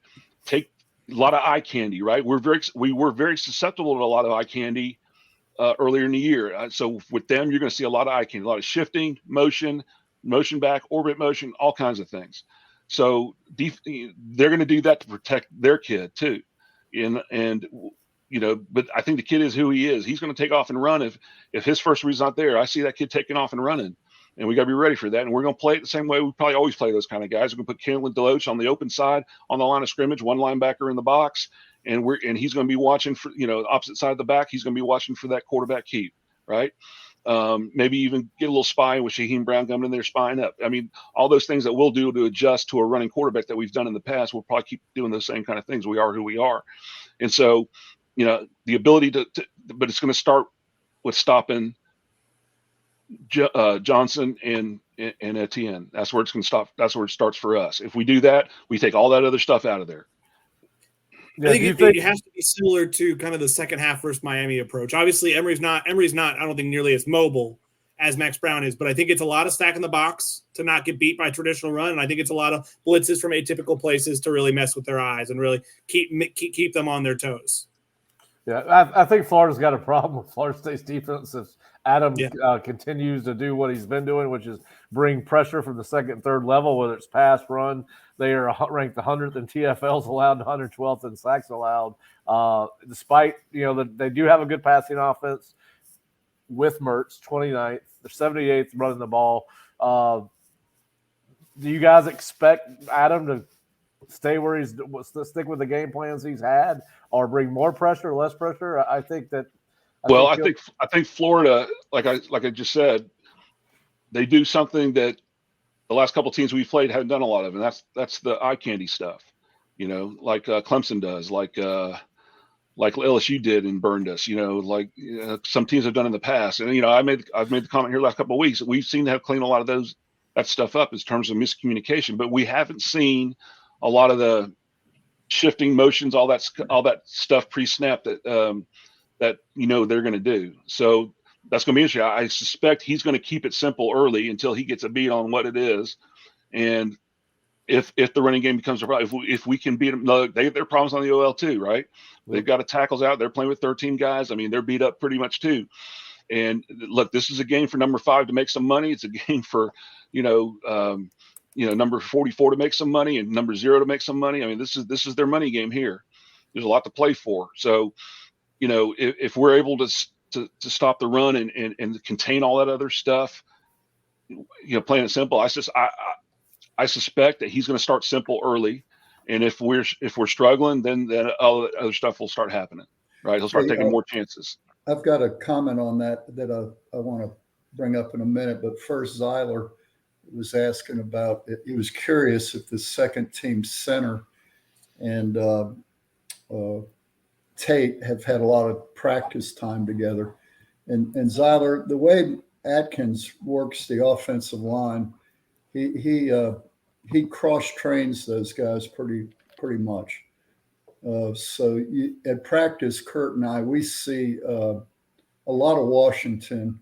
Take a lot of eye candy, right? We were very susceptible to a lot of eye candy earlier in the year. So with them, you're going to see a lot of eye candy, a lot of shifting, motion back, orbit motion, all kinds of things. So they're going to do that to protect their kid too. But I think the kid is who he is. He's going to take off and run. If his first read's not there, I see that kid taking off and running, and we got to be ready for that. And we're going to play it the same way we probably always play those kind of guys. We're going to put Kendall Deloach on the open side on the line of scrimmage, one linebacker in the box, and he's going to be watching for opposite side of the back. He's going to be watching for that quarterback keep, right? Maybe even get a little spying with Shaheem Brown coming in there, spying up. I mean, all those things that we'll do to adjust to a running quarterback that we've done in the past, we'll probably keep doing those same kind of things. We are who we are. And so, the ability but it's going to start with stopping Johnson and Etienne. That's where it's going to stop. That's where it starts for us. If we do that, we take all that other stuff out of there. I think it has to be similar to kind of the second half versus Miami approach. Obviously, Emory's not, I don't think, nearly as mobile as Max Brown is, but I think it's a lot of stack in the box to not get beat by traditional run, and I think it's a lot of blitzes from atypical places to really mess with their eyes and really keep them on their toes. Yeah, I think Florida's got a problem with Florida State's defense if Adam continues to do what he's been doing, which is bring pressure from the second and third level, whether it's pass, run. They are ranked 100th in TFLs allowed, 112th in sacks allowed. Despite, they do have a good passing offense with Mertz, 29th. They're 78th running the ball. Do you guys expect Adam to stay where stick with the game plans he's had, or bring more pressure, less pressure? I think that. I think Florida, like I just said, they do something that the last couple of teams we've played haven't done a lot of, and that's the eye candy stuff, like Clemson does, like LSU did and burned us, some teams have done in the past. And I've made the comment here the last couple of weeks that we've seen to have cleaned a lot of that stuff up in terms of miscommunication, but we haven't seen a lot of the shifting motions, all that stuff pre-snap that they're going to do. So that's going to be interesting. I suspect he's going to keep it simple early until he gets a beat on what it is. And if the running game becomes a problem, if we can beat them, they have their problems on the OL too, right? They've got tackles out. They're playing with 13 guys. I mean, they're beat up pretty much too. And look, this is a game for number 5 to make some money. It's a game for, number 44 to make some money and number 0 to make some money. I mean, this is their money game here. There's a lot to play for. So, if we're able to stop the run and contain all that other stuff, playing it simple, I suspect that he's going to start simple early. And if we're struggling, then all the other stuff will start happening, right? He'll start taking more chances. I've got a comment on that I want to bring up in a minute, but first Weiler was asking about it. He was curious if the second team center and Tate have had a lot of practice time together. And Weiler, the way Atkins works the offensive line, he cross trains those guys pretty much. So at practice, Curt and I, we see a lot of Washington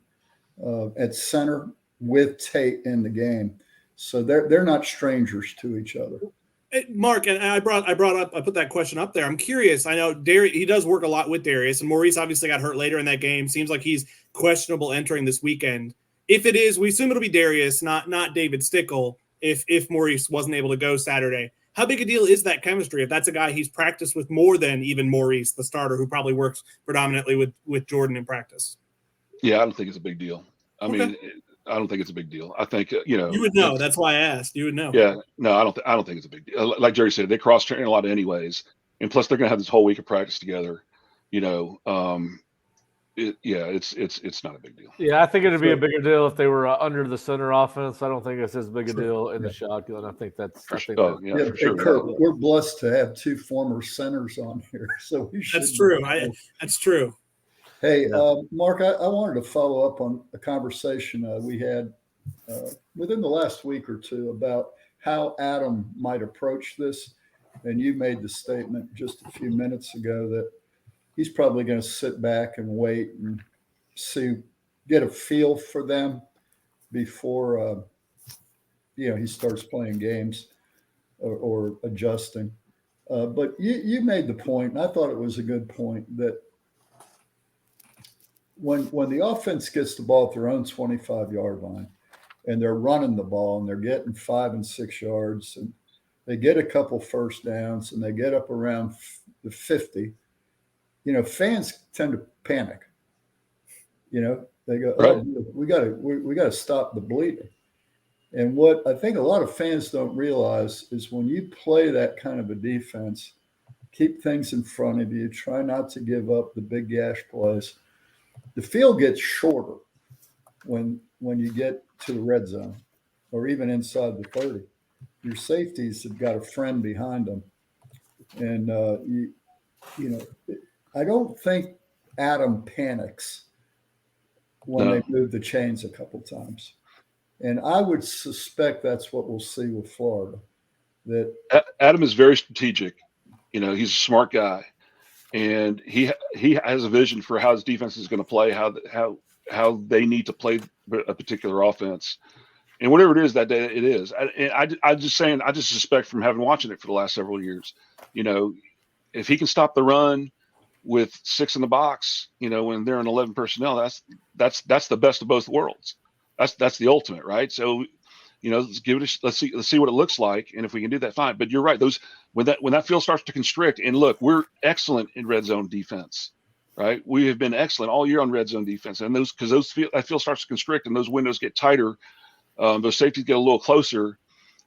at center with Tate in the game. So they're not strangers to each other. Mark, and I put that question up there. I'm curious. I know he does work a lot with Darius, and Maurice obviously got hurt later in that game. Seems like he's questionable entering this weekend. If it is, we assume it'll be Darius, not David Stickle, if Maurice wasn't able to go Saturday. how big a deal is that chemistry if that's a guy he's practiced with more than even Maurice, the starter, who probably works predominantly with Jordan in practice? Yeah, I don't think it's a big deal. I mean, I don't think it's a big deal. I think you would know. That's why I asked. You would know. Yeah, no, I don't think it's a big deal. Like Jerry said, they cross train a lot anyways, and plus they're going to have this whole week of practice together. It's not a big deal. Yeah, I think it'd be a bigger deal if they were under the center offense. I don't think it's as big a deal in the shotgun. I think that's for sure. For sure. Curt, we're blessed to have two former centers on here, so we should. That's true. That's true. Hey, Mark, I wanted to follow up on a conversation we had within the last week or two about how Adam might approach this. And you made the statement just a few minutes ago that he's probably going to sit back and wait and get a feel for them before, he starts playing games or adjusting. But you made the point, and I thought it was a good point, that when the offense gets the ball at their own 25-yard line and they're running the ball and they're getting 5 and 6 yards and they get a couple first downs and they get up around the 50, fans tend to panic. They go, right. Oh, we got to stop the bleeding. And what I think a lot of fans don't realize is when you play that kind of a defense, keep things in front of you, try not to give up the big gash plays. The field gets shorter when you get to the red zone or even inside the 30. Your safeties have got a friend behind them. And, I don't think Adam panics when they move the chains a couple times. And I would suspect that's what we'll see with Florida. That Adam is very strategic. He's a smart guy. And he has a vision for how his defense is going to play, how they need to play a particular offense, and whatever it is that day, it is. I just suspect from having watching it for the last several years, if he can stop the run with 6 in the box, when they're in 11 personnel, that's the best of both worlds. That's the ultimate, right? So, let's give it. Let's see what it looks like, and if we can do that, fine. But you're right; when that field starts to constrict, and look, we're excellent in red zone defense, right? We have been excellent all year on red zone defense, and that field starts to constrict, and those windows get tighter. Those safeties get a little closer.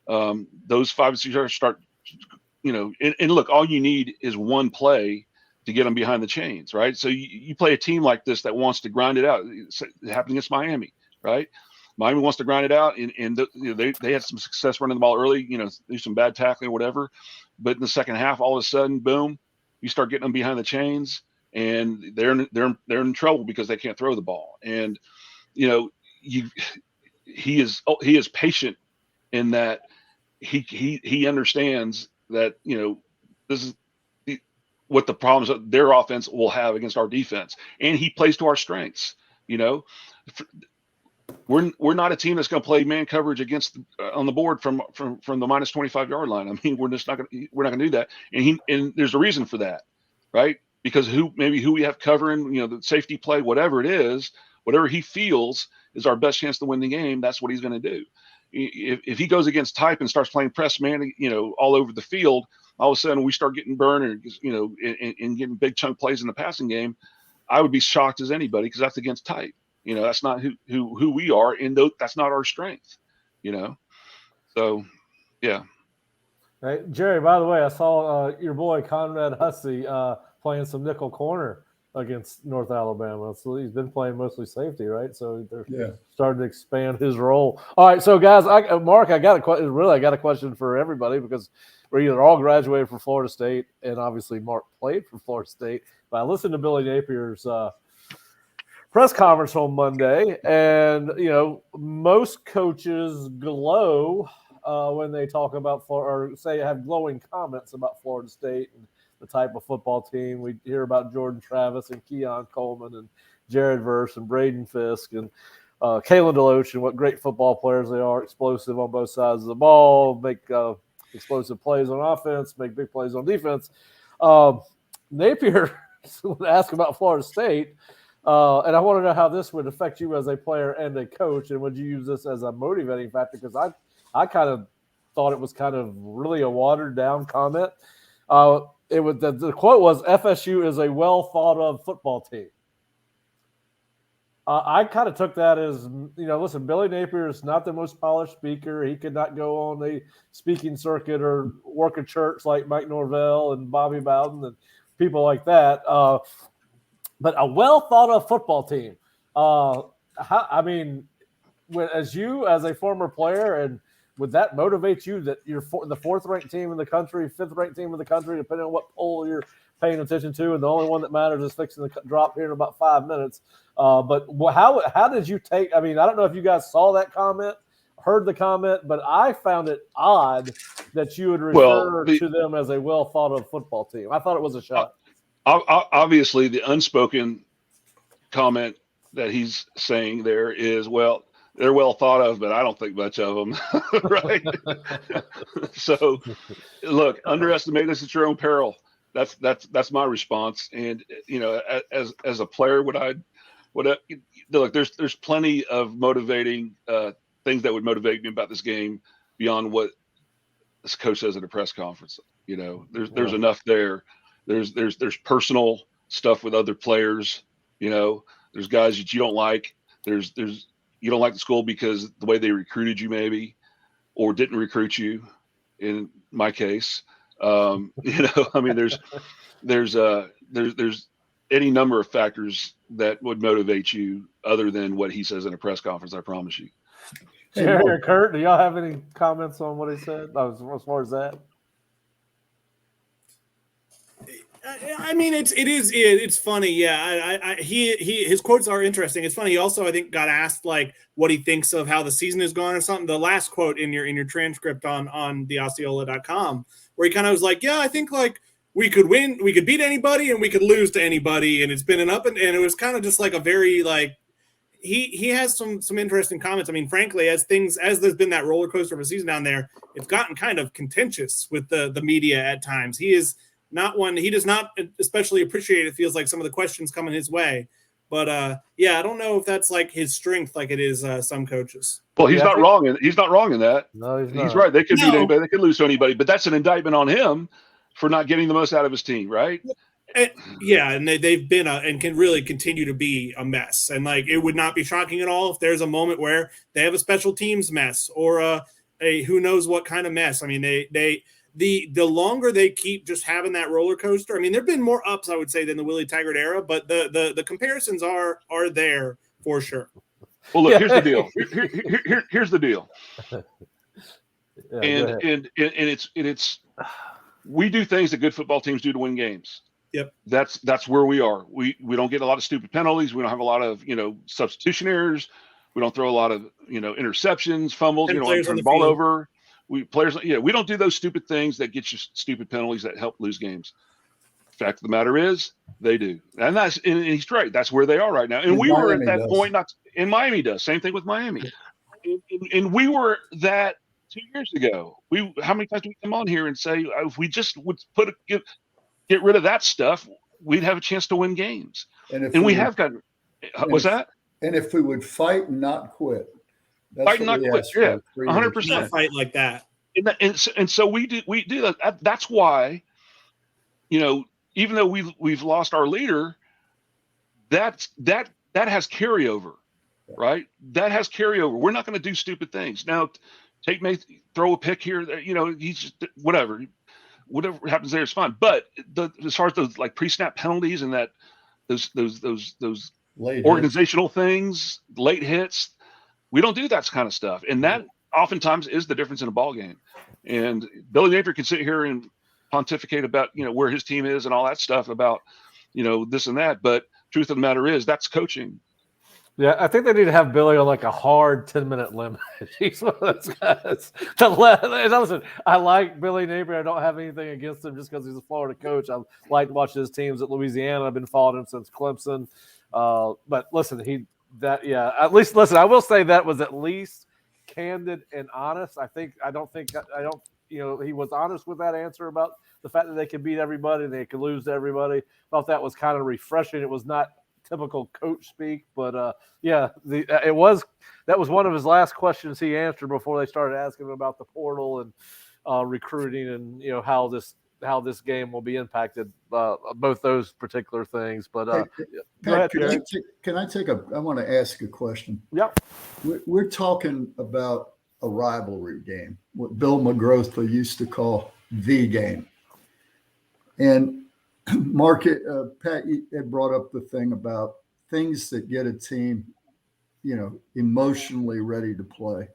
Those 5 and 6 yards start, and look, all you need is one play to get them behind the chains, right? So you play a team like this that wants to grind it out. It happened against Miami, right? Miami wants to grind it out, and they had some success running the ball early, do some bad tackling or whatever. But in the second half, all of a sudden, boom, you start getting them behind the chains, and they're in trouble because they can't throw the ball. And he is patient in that he understands that this is what the problems that their offense will have against our defense, and he plays to our strengths. We're not a team that's going to play man coverage against on the board from the minus 25-yard line. I mean, we're not going to do that. And there's a reason for that, right? Because who we have covering, the safety play, whatever it is, whatever he feels is our best chance to win the game. That's what he's going to do. If he goes against type and starts playing press man, all over the field, all of a sudden we start getting burned and getting big chunk plays in the passing game. I would be shocked as anybody because that's against type. That's not who we are, and that's not our strength, So, yeah. Right. Jerry, by the way, I saw your boy Conrad Hussey playing some nickel corner against North Alabama. So he's been playing mostly safety, right? So they're starting to expand his role. All right, so guys, Mark, I got a question for everybody because we're either all graduated from Florida State, and obviously Mark played for Florida State. But I listened to Billy Napier's press conference on Monday, and most coaches glow when they talk about Florida, or say have glowing comments about Florida State and the type of football team. We hear about Jordan Travis and Keon Coleman and Jared Verse and Braden Fisk and Kalen DeLoach and what great football players they are, explosive on both sides of the ball, make explosive plays on offense, make big plays on defense. Napier asked about Florida State. And I want to know how this would affect you as a player and a coach, and would you use this as a motivating factor? Because I kind of thought it was kind of really a watered down comment. It was the quote was FSU is a well thought of football team. I kind of took that as, listen, Billy Napier is not the most polished speaker. He could not go on a speaking circuit or work a church like Mike Norvell and Bobby Bowden and people like that. But a well thought of football team. As a former player, and would that motivate you that you're the fourth ranked team in the country, fifth ranked team in the country, depending on what poll you're paying attention to, and the only one that matters is fixing to drop here in about 5 minutes. But how did you take? I don't know if you guys saw that comment, heard the comment, but I found it odd that you would refer to them as a well thought of football team. I thought it was a shot. Obviously, the unspoken comment that he's saying there is, well, they're well thought of, but I don't think much of them, right? So, look, underestimate us at your own peril. That's my response. And as a player, look, there's plenty of motivating things that would motivate me about this game beyond what this coach says at a press conference. There's enough there. There's personal stuff with other players. There's guys that you don't like. You don't like the school because the way they recruited you, maybe, or didn't recruit you. In my case, there's any number of factors that would motivate you other than what he says in a press conference. I promise you. Jerry or Curt, do y'all have any comments on what he said as far as that? It's funny. Yeah. His quotes are interesting. It's funny. He also, I think, got asked like what he thinks of how the season has gone or something. The last quote in your transcript on the Osceola.com, where he kind of was like, yeah, I think like we could win, we could beat anybody and we could lose to anybody. And it's been an up and it was kind of just like a very like, he has some interesting comments. Frankly, as there's been that roller coaster of a season down there, it's gotten kind of contentious with the media at times. He does not especially appreciate, it feels like, some of the questions coming his way. But I don't know if that's like his strength, like it is some coaches. Well, he's not wrong. He's not wrong in that. No, he's not. He's right. They could beat anybody. They could lose to anybody. But that's an indictment on him for not getting the most out of his team, right? And they've been and can really continue to be a mess. And like it would not be shocking at all if there's a moment where they have a special teams mess or a who knows what kind of mess. The longer they keep just having that roller coaster, there've been more ups, I would say, than the Willie Taggart era, but the comparisons are there for sure. Well, look, here's the deal. Here's the deal. And it's we do things that good football teams do to win games. Yep. That's where we are. We don't get a lot of stupid penalties. We don't have a lot of substitution errors. We don't throw a lot of interceptions, fumbles. We don't turn the ball over. We don't do those stupid things that get you stupid penalties that help lose games. Fact of the matter is, they do, and he's right. That's where they are right now. And we were at that point. Not in Miami does same thing with Miami, and we were that 2 years ago. How many times do we come on here and say if we just would get rid of that stuff, we'd have a chance to win games, and we have gotten. What's that? And if we would fight and not quit. Fight and not quit. Yeah, 100%. Fight like that. And so we do that. That's why, even though we've lost our leader, that has carryover, right? That has carryover. We're not going to do stupid things. Now, Tate may throw a pick here. He's just whatever happens there is fine. But as far as those like pre-snap penalties and that those organizational things, late hits. We don't do that kind of stuff. And that oftentimes is the difference in a ball game. And Billy Napier can sit here and pontificate about, where his team is and all that stuff about, this and that. But truth of the matter is that's coaching. Yeah, I think they need to have Billy on like a hard 10-minute limit. He's one of those guys. Listen, I like Billy Napier. I don't have anything against him just because he's a Florida coach. I like watching his teams at Louisiana. I've been following him since Clemson. But listen, I will say that was at least candid and honest. I don't he was honest with that answer about the fact that they could beat everybody and they could lose to everybody. I thought that was kind of refreshing. It was not typical coach speak, but yeah, that was one of his last questions he answered before they started asking him about the portal and recruiting and how this game will be impacted, both those particular things. But go ahead, I want to ask a question. Yep. We're talking about a rivalry game, what Bill McGrotha used to call the game. And Mark, Pat had brought up the thing about things that get a team, emotionally ready to play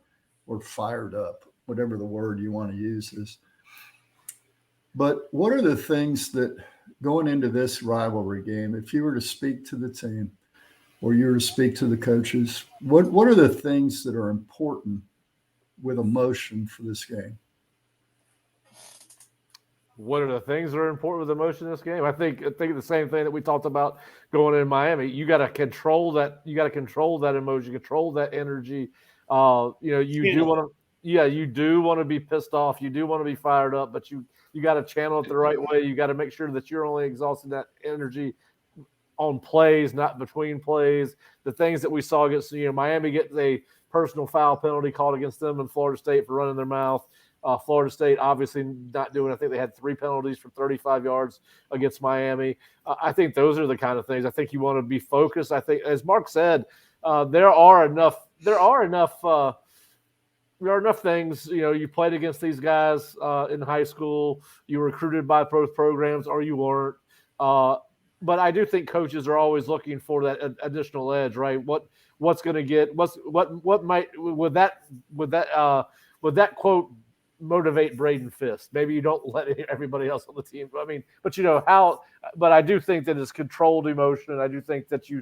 or fired up, whatever the word you want to use is. But what are the things that going into this rivalry game, if you were to speak to the team or you were to speak to the coaches, what are the things that are important with emotion for this game? What are the things that are important with emotion in this game? I think the same thing that we talked about going in Miami. You got to control that. You got to control that emotion, control that energy. You do want to be pissed off. You do want to be fired up, but you got to channel it the right way. You got to make sure that you're only exhausting that energy on plays, not between plays. The things that we saw against Miami gets a personal foul penalty called against them in Florida State for running their mouth. Florida State obviously not doing. I think they had 3 penalties for 35 yards against Miami. I think those are the kind of things. I think you want to be focused. I think, as Mark said, there are enough things. You played against these guys in high school. You were recruited by both programs, or you weren't. But I do think coaches are always looking for that additional edge, right? What's going to get? What might would that quote motivate Braden Fist? Maybe you don't let everybody else on the team. But I do think that it's controlled emotion, and I do think that you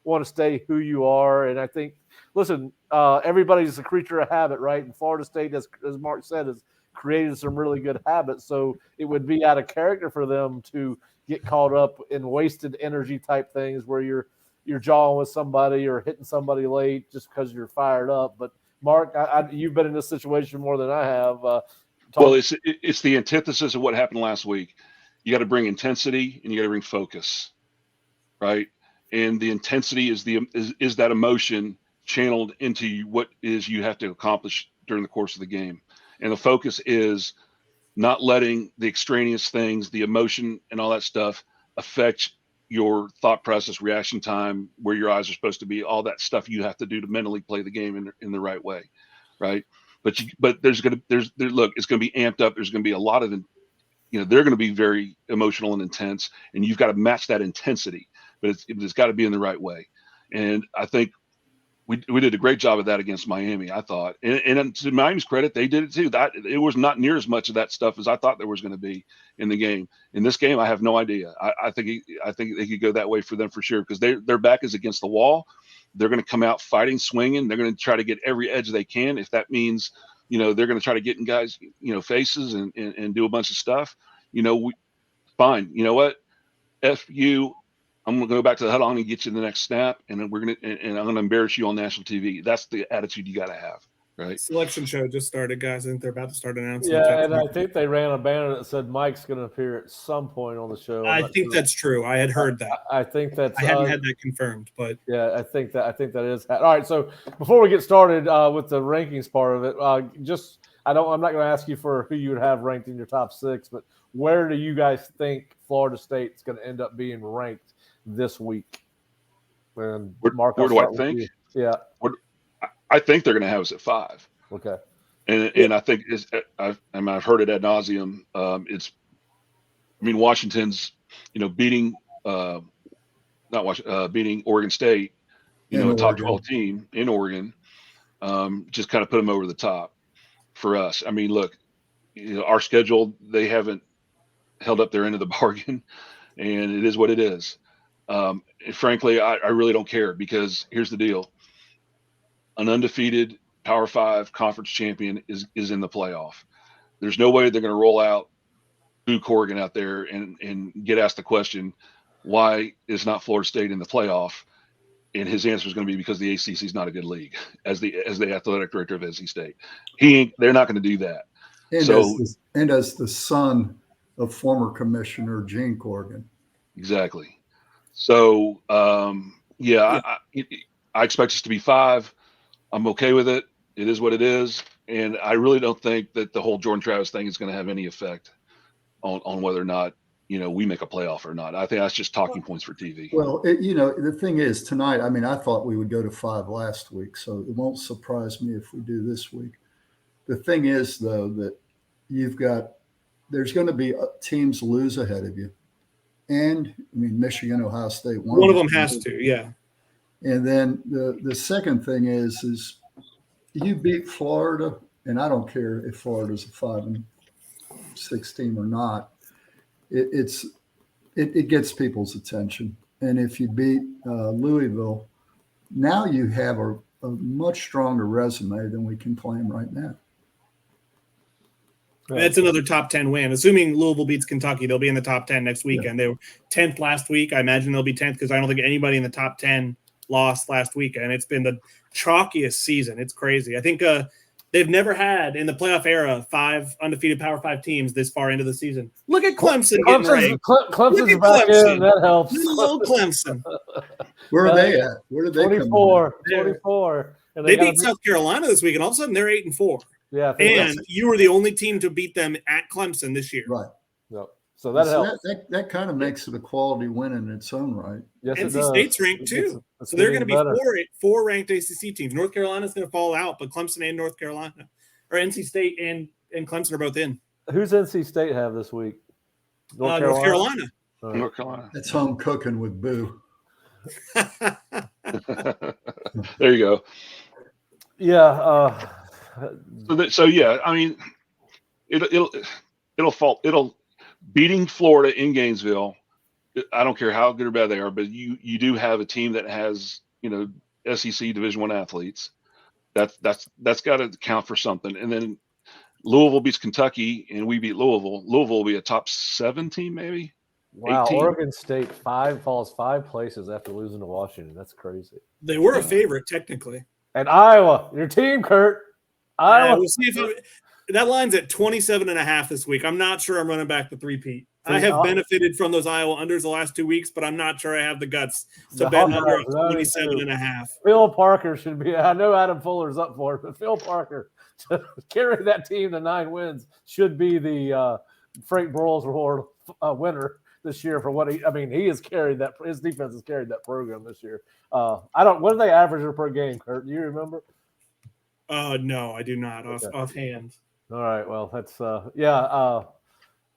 want to stay who you are. And I think, listen, everybody's a creature of habit, right? And Florida State, as Mark said, has created some really good habits. So it would be out of character for them to get caught up in wasted energy type things where you're jawing with somebody or hitting somebody late just because you're fired up. But Mark, you've been in this situation more than I have. Well, it's the antithesis of what happened last week. You got to bring intensity and you got to bring focus, right? And the intensity is that emotion channeled into what is you have to accomplish during the course of the game. And the focus is not letting the extraneous things, the emotion and all that stuff affect your thought process, reaction time, where your eyes are supposed to be, all that stuff you have to do to mentally play the game in the right way, right? But it's going to be amped up. There's going to be a lot of, they're going to be very emotional and intense, and you've got to match that intensity, but it's got to be in the right way. And I think we did a great job of that against Miami, I thought. And to Miami's credit, they did it too. That it was not near as much of that stuff as I thought there was going to be in the game. In this game, I have no idea. I think they could go that way for them for sure, because their back is against the wall. They're going to come out fighting, swinging. They're going to try to get every edge they can. If that means, they're going to try to get in guys, faces and do a bunch of stuff, fine. You know what? F you. I'm going to go back to the huddle. I'm going to get you the next snap, and then and I'm going to embarrass you on national TV. That's the attitude you got to have, right? Selection show just started, guys. I think they're about to start announcing. Yeah, and I think they ran a banner that said Mike's going to appear at some point on the show. I think that's true. I had heard that. I think that's. I haven't had that confirmed, but yeah, I think that is. All right, so before we get started with the rankings part of it, I'm not going to ask you for who you would have ranked in your top 6, but where do you guys think Florida State's going to end up being ranked this week? And Mark, where do I think? Yeah, I think they're going to have us at 5. Okay, and I think I've heard it ad nauseum. Washington's beating beating Oregon State, a top 12 team in Oregon, just kind of put them over the top for us. I mean, look, our schedule, they haven't held up their end of the bargain, and it is what it is. Frankly, I really don't care, because here's the deal. An undefeated Power 5 conference champion is in the playoff. There's no way they're going to roll out Duke Oregon out there and get asked the question, why is not Florida State in the playoff? And his answer is going to be because the ACC is not a good league, as the athletic director of NC State. They're not going to do that. And as the son of former Commissioner Gene Corrigan. Exactly. So, I expect us to be 5. I'm okay with it. It is what it is. And I really don't think that the whole Jordan Travis thing is going to have any effect on whether or not, we make a playoff or not. I think that's just talking points for TV. Well, the thing is tonight, I mean, I thought we would go to 5 last week, so it won't surprise me if we do this week. The thing is, though, that there's going to be teams lose ahead of you. And, I mean, Michigan, Ohio State. One of them has to, yeah. And then the second thing is you beat Florida, and I don't care if Florida's a 5-6 team or not. It gets people's attention. And if you beat Louisville, now you have a much stronger resume than we can claim right now. That's another top 10 win. Assuming Louisville beats Kentucky, they'll be in the top 10 next weekend. They were 10th last week. I imagine they'll be 10th because I don't think anybody in the top 10 lost last weekend. It's been the chalkiest season. It's crazy. I think they've never had in the playoff era 5 undefeated Power 5 teams this far into the season. Look at Clemson getting ranked. Clemson's back in. That helps. Little Clemson. Where are they at? Where did they 24, 24. And they beat South Carolina this week, and all of a sudden they're 8-4. Yeah, and you were the only team to beat them at Clemson this year. Right. Yep. So that helps. That kind of makes it a quality win in its own right. Yes, NC State's ranked too. So they're going to be 4 ranked ACC teams. North Carolina's going to fall out, but Clemson and North Carolina, or NC State and Clemson are both in. Who's NC State have this week? North Carolina. North Carolina. It's home cooking with Boo. There you go. Yeah. So yeah, I mean, it'll fall. Beating Florida in Gainesville. I don't care how good or bad they are, but you do have a team that has SEC Division I athletes. That's got to count for something. And then Louisville beats Kentucky, and we beat Louisville. Louisville will be a top 7 team, maybe. Wow, 18. Oregon State falls 5 places after losing to Washington. That's crazy. They were a favorite technically. And Iowa, your team, Curt. Iowa. We'll see if that line's at 27.5 this week. I'm not sure I'm running back the 3-peat. I have benefited from those Iowa unders the last 2 weeks, but I'm not sure I have the guts to bet under 27.5. Phil Parker should be. I know Adam Fuller's up for it, but Phil Parker to carry that team to 9 wins should be the Frank Broyles Award winner this year for what he has carried that. His defense has carried that program this year. What do they average per game, Curt? Do you remember? No, I do not offhand. All right. Well, that's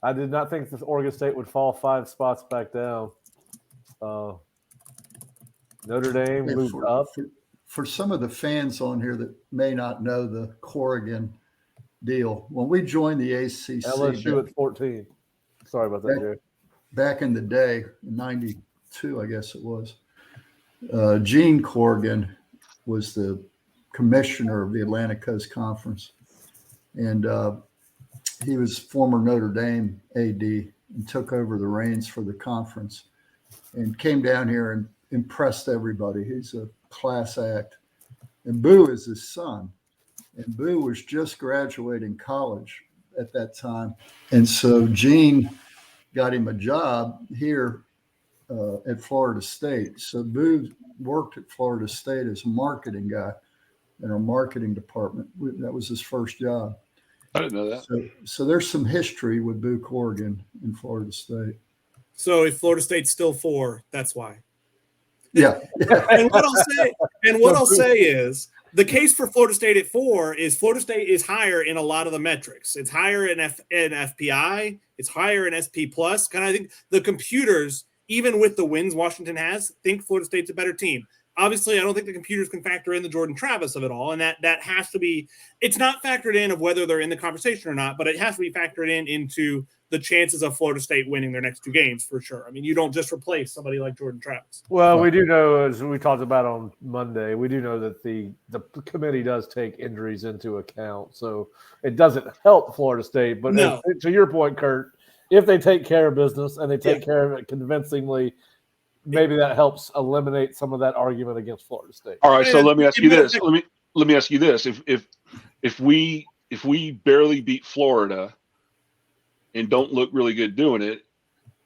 I did not think that Oregon State would fall 5 spots back down. Notre Dame moved up. For some of the fans on here that may not know the Corrigan deal, when we joined the ACC, LSU at 14. Sorry about that, Jerry. Back in the day, in 92, I guess it was, Gene Corrigan was the commissioner of the Atlantic Coast Conference. And he was former Notre Dame AD and took over the reins for the conference and came down here and impressed everybody. He's a class act. And Boo is his son. And Boo was just graduating college at that time. And so Gene got him a job here at Florida State. So Boo worked at Florida State as a marketing guy in our marketing department. That was his first job. I didn't know that. So there's some history with Boo Corrigan in Florida State. So if Florida State's still 4, that's why. Yeah. And what I'll say is the case for Florida State at 4 is Florida State is higher in a lot of the metrics. It's higher in FPI. It's higher in SP plus. I think the computers, even with the wins Washington has, think Florida State's a better team. Obviously, I don't think the computers can factor in the Jordan Travis of it all, and that has to be – it's not factored in of whether they're in the conversation or not, but it has to be factored into the chances of Florida State winning their next 2 games for sure. I mean, you don't just replace somebody like Jordan Travis. Well, we do know, as we talked about on Monday, we do know that the committee does take injuries into account, so it doesn't help Florida State. But no. To your point, Curt, if they take care of business and they take care of it convincingly – maybe that helps eliminate some of that argument against Florida State. All right, so let me ask you this. Let me ask you this. If we barely beat Florida and don't look really good doing it,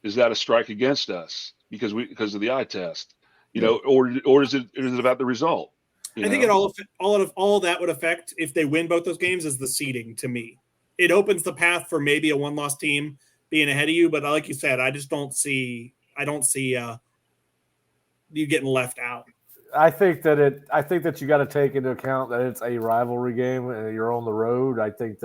is that a strike against us? because of the eye test, or is it about the result? I think all of that would affect if they win both those games is the seeding. To me, it opens the path for maybe a one-loss team being ahead of you. But like you said, I just don't see you getting left out. I think that you got to take into account that it's a rivalry game and you're on the road. I think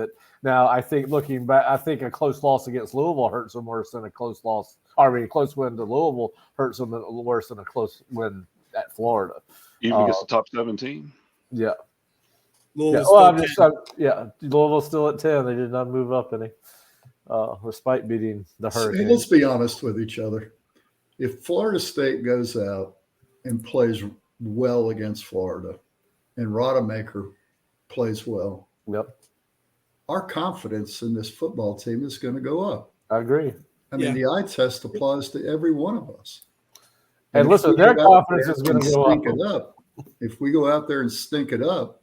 looking back, I think a close loss against Louisville hurts them worse than a close win to Louisville hurts them worse than a close win at Florida. Even against the top 17. Yeah. Louisville's still at 10. They did not move up any, despite beating the Hurricanes. Hey, let's be honest with each other. If Florida State goes out and plays well against Florida, and Rodemaker plays well, yep, our confidence in this football team is going to go up. I agree. I mean, the eye test applies to every one of us. And listen, their confidence is going to go up. If we go out there and stink it up,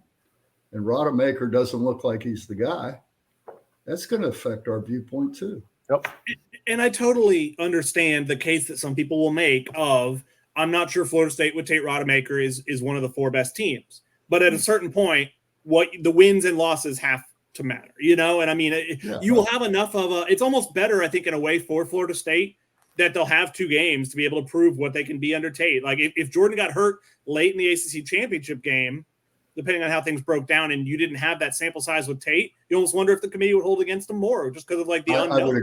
and Rodemaker doesn't look like he's the guy, that's going to affect our viewpoint too. Yep. And I totally understand the case that some people will make of, I'm not sure Florida State with Tate Rodemaker is one of the 4 best teams. But at a certain point, what the wins and losses have to matter, And I mean, you will have enough of it's almost better, I think, in a way for Florida State that they'll have 2 games to be able to prove what they can be under Tate. Like if Jordan got hurt late in the ACC championship game, depending on how things broke down, and you didn't have that sample size with Tate, you almost wonder if the committee would hold against him more just because of like the unknown. I would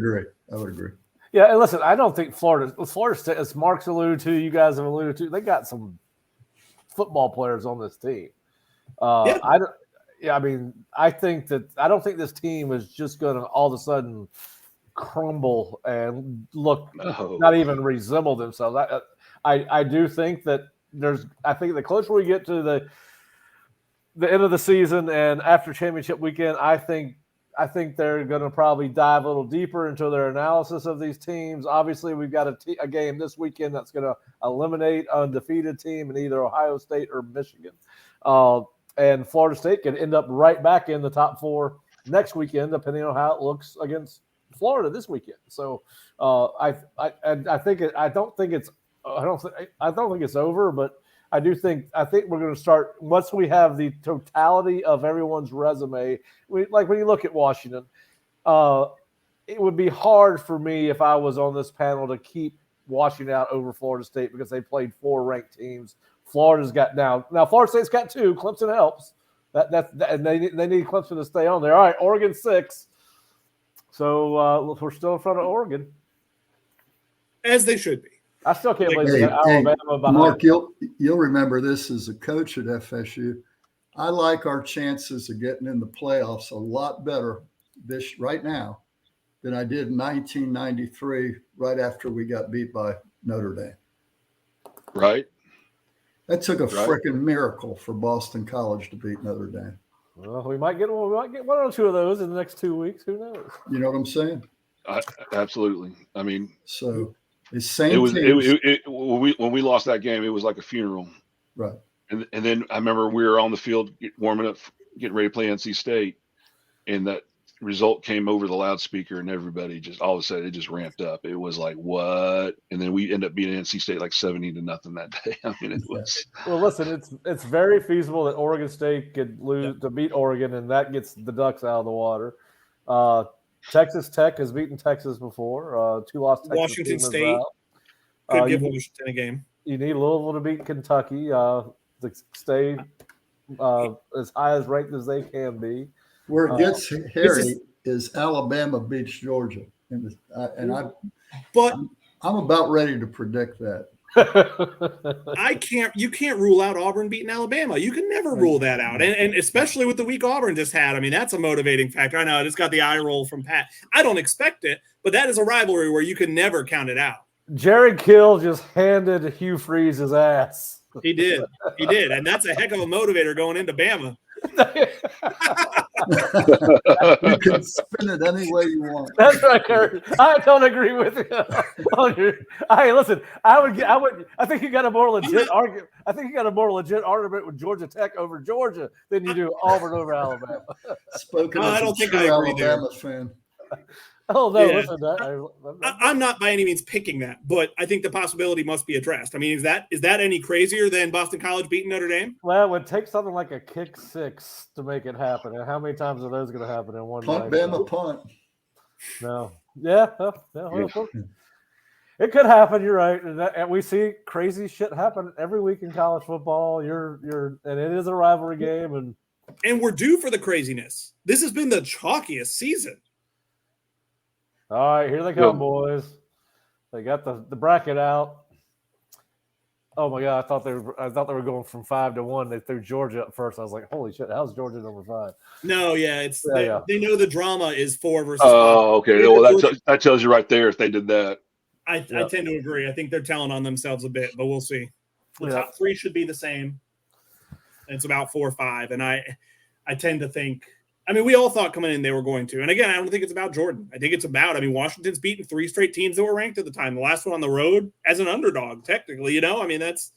agree. Yeah, and listen, I don't think Florida State, as Mark's alluded to, you guys have alluded to, they got some football players on this team. I don't think this team is just going to all of a sudden crumble and look not even resemble themselves. I do think that I think the closer we get to the end of the season and after championship weekend, I think they're going to probably dive a little deeper into their analysis of these teams. Obviously, we've got a game this weekend that's going to eliminate an undefeated team in either Ohio State or Michigan. And Florida State could end up right back in the top 4 next weekend, depending on how it looks against Florida this weekend. So I don't think it's over, but I think we're going to start once we have the totality of everyone's resume. Like when you look at Washington, it would be hard for me if I was on this panel to keep Washington out over Florida State because they played 4 ranked teams. Florida's got now Florida State's got 2. Clemson helps. And they need Clemson to stay on there. All right, Oregon 6. So we're still in front of Oregon, as they should be. I still can't believe they got Alabama behind. Mark, you'll remember this as a coach at FSU. I like our chances of getting in the playoffs a lot better right now than I did in 1993, right after we got beat by Notre Dame. Right. That took a freaking miracle for Boston College to beat Notre Dame. Well, we might get one or 2 of those in the next 2 weeks. Who knows? You know what I'm saying? Absolutely. I mean, so it's same. When we lost that game, it was like a funeral. Right. And then I remember we were on the field warming up, getting ready to play NC State, and that result came over the loudspeaker, and everybody just all of a sudden it just ramped up. It was like, what? And then we end up beating NC State like 70-0 that day. I mean, it was. Well, listen, it's very feasible that Oregon State could lose to beat Oregon, and that gets the Ducks out of the water. Texas Tech has beaten Texas before. 2-loss Texas Washington State could give Washington a game. You need Louisville to beat Kentucky to stay as high as ranked as they can be. Where it gets hairy is Alabama beats Georgia, I'm about ready to predict that. You can't rule out Auburn beating Alabama. You can never rule that out, and especially with the week Auburn just had. I mean, that's a motivating factor. I know I just got the eye roll from Pat. I don't expect it, but that is a rivalry where you can never count it out. Jared Kill just handed Hugh Freeze his ass. He did, and that's a heck of a motivator going into Bama. You can spin it any way you want. That's right, Kurt. I don't agree with you. Hey, listen, I think you got a more legit argument. I think you got a more legit argument with Georgia Tech over Georgia than you do Auburn over Alabama. Spoken I don't think I agree Alabama fan. Oh no! Yeah. Listen, I'm not by any means picking that, but I think the possibility must be addressed. I mean, is that any crazier than Boston College beating Notre Dame? well, it would take something like a kick six to make it happen. And how many times are those going to happen in one Punt, night? Bama, punt. No. Yeah. Well, it could happen. You're right, and we see crazy shit happen every week in college football. And it is a rivalry game, and we're due for the craziness. This has been the chalkiest season. All right, here they come, boys. They got the bracket out. Oh my God, I thought they were going from 5 to 1. They threw Georgia up first. I was like, holy shit, how's Georgia number 5? No, yeah, they know the drama is 4 versus 5. Oh, okay. Well, that tells you right there if they did that. I tend to agree. I think they're telling on themselves a bit, but we'll see. The top 3 should be the same. It's about 4 or 5, and I tend to think. I mean, we all thought coming in they were going to. And again, I don't think it's about Jordan. I think it's about, Washington's beaten 3 straight teams that were ranked at the time. The last one on the road as an underdog, technically, I mean, that's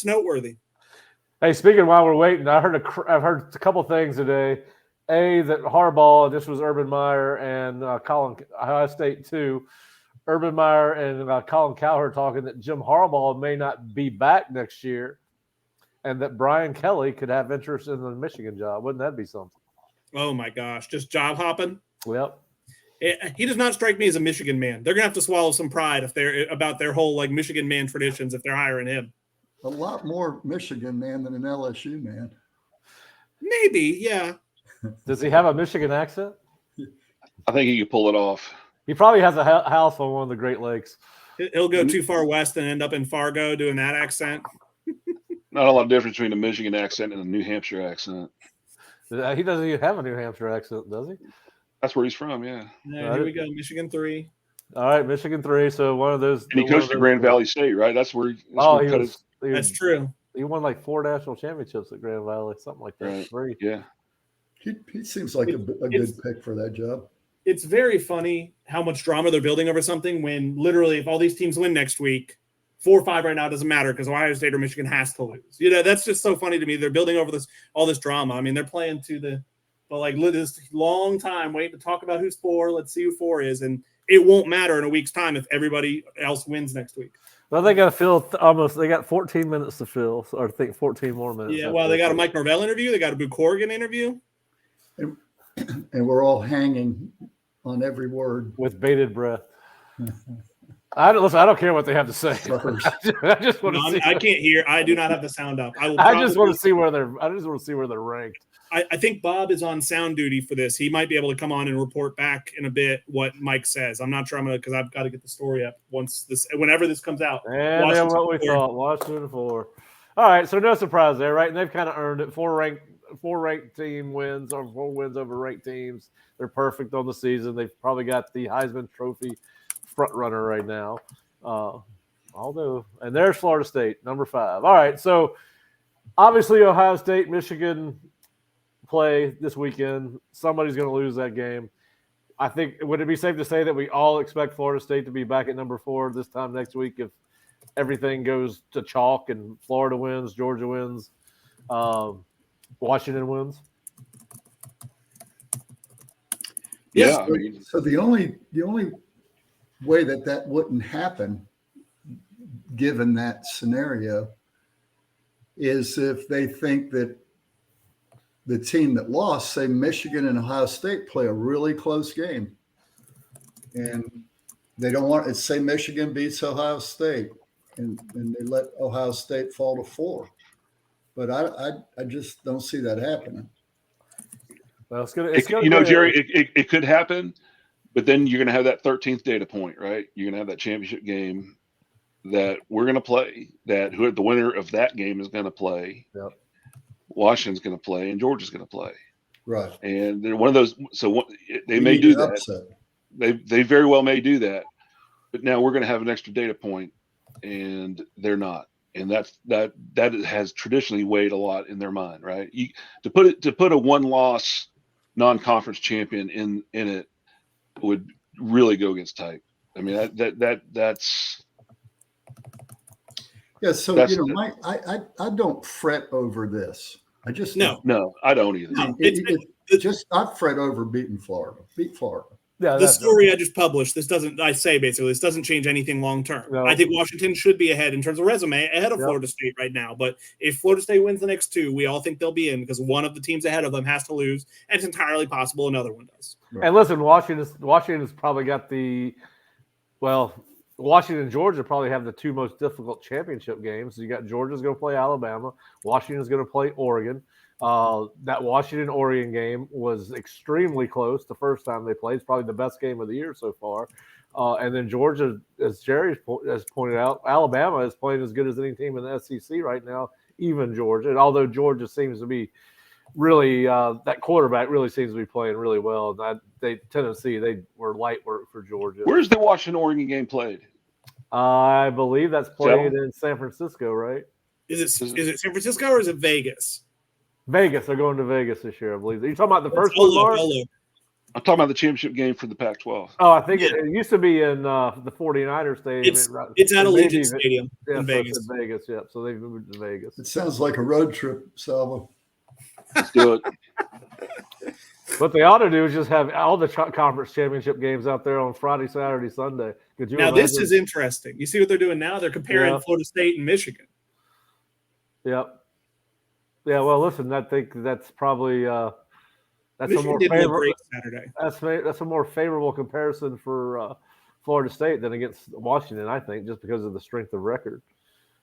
noteworthy. Hey, speaking while we're waiting, I've heard a couple things today. That Harbaugh, this was Urban Meyer and Ohio State too. Urban Meyer and Colin Cowherd talking that Jim Harbaugh may not be back next year, and that Brian Kelly could have interest in the Michigan job. Wouldn't that be something? Oh my gosh, just job hopping. Yep. He does not strike me as a Michigan man. They're gonna have to swallow some pride if they're about their whole Michigan man traditions if they're hiring him. A lot more Michigan man than an LSU man. Maybe, yeah. Does he have a Michigan accent? I think he could pull it off. He probably has a house on one of the Great Lakes. He'll go too far west and end up in Fargo doing that accent. Not a lot of difference between a Michigan accent and a New Hampshire accent. He doesn't even have a New Hampshire accent, does he? That's where he's from, yeah. Here we go, Michigan 3. All right, Michigan 3. So one of those. And he coached at Grand Valley State, right? That's where. That's true. He won like 4 national championships at Grand Valley, something like that. Right. 3. Yeah. He seems like a good pick for that job. It's very funny how much drama they're building over something when literally if all these teams win next week, 4 or 5 right now doesn't matter because Ohio State or Michigan has to lose. That's just so funny to me. They're building over all this drama. I mean, they're playing to this long time waiting to talk about who's 4. Let's see who 4 is, and it won't matter in a week's time if everybody else wins next week. Well, they got to fill almost. They got 14 minutes to fill, or I think 14 more minutes. Yeah, well, they got a Mike Norvell interview. They got a Boo Corrigan interview, and we're all hanging on every word with bated breath. I don't care what they have to say. I just want to see. I can't hear. I do not have the sound up. I just want to see where they're ranked. I think Bob is on sound duty for this. He might be able to come on and report back in a bit what Mike says. I'm not sure I'm going to because I've got to get the story up whenever this comes out. And then what we thought, Washington 4. All right, so no surprise there, right? And they've kind of earned it. 4 ranked team wins or 4 wins over ranked teams. They're perfect on the season. They've probably got the Heisman Trophy front runner right now. And there's Florida State, number 5. All right, so obviously Ohio State, Michigan play this weekend. Somebody's going to lose that game. I think, would it be safe to say that we all expect Florida State to be back at number 4 this time next week if everything goes to chalk and Florida wins, Georgia wins, Washington wins? Yeah. So the only way that wouldn't happen, given that scenario, is if they think that the team that lost, say Michigan and Ohio State, play a really close game, and they don't want it. Say Michigan beats Ohio State, and they let Ohio State fall to 4. But I just don't see that happening. Well, Jerry, it could happen, but then you're going to have that 13th data point, right? You're going to have that championship game that we're going to play, that the winner of that game is going to play. Yep. Washington's going to play, and Georgia's going to play. Right. And they're one of those. So they may do that. Upset. They very well may do that. But now we're going to have an extra data point, and they're not. And that has traditionally weighed a lot in their mind, right? To put a one-loss non-conference champion in it would really go against type. I mean that's. Yeah, so Mike, I don't fret over this. I just no, I don't either. Just not fret over beating Florida. Beat Florida. Yeah, the story I just published, this doesn't change anything long term. No. I think Washington should be ahead in terms of resume, ahead of Florida State right now. But if Florida State wins the next two, we all think they'll be in because one of the teams ahead of them has to lose, and it's entirely possible another one does. Right. And listen, Washington's probably got Washington and Georgia probably have the two most difficult championship games. You got Georgia's going to play Alabama. Washington's going to play Oregon. That Washington-Oregon game was extremely close the first time they played. It's probably the best game of the year so far. And then Georgia, as Jerry has pointed out, Alabama is playing as good as any team in the SEC right now, even Georgia. And although Georgia seems to be really that quarterback really seems to be playing really well. Tennessee, they were light work for Georgia. Where's the Washington-Oregon game played? I believe that's played in San Francisco, right? Is it San Francisco or is it Vegas? Vegas. They're going to Vegas this year, I believe. Are you talking about the first one, Mark? I'm talking about the championship game for the Pac-12. Oh, I think it used to be in the 49ers stadium. It's at Allegiant Stadium in Vegas. In Vegas, yeah. So they've moved to Vegas. It sounds like a road trip, Salva. Let's do it. What they ought to do is just have all the conference championship games out there on Friday, Saturday, Sunday. Now, this is interesting. You see what they're doing now? They're comparing Florida State and Michigan. Yep. Yeah, well, listen, I think that's probably that's Michigan a more did favorable great Saturday. That's a more favorable comparison for Florida State than against Washington, I think, just because of the strength of record.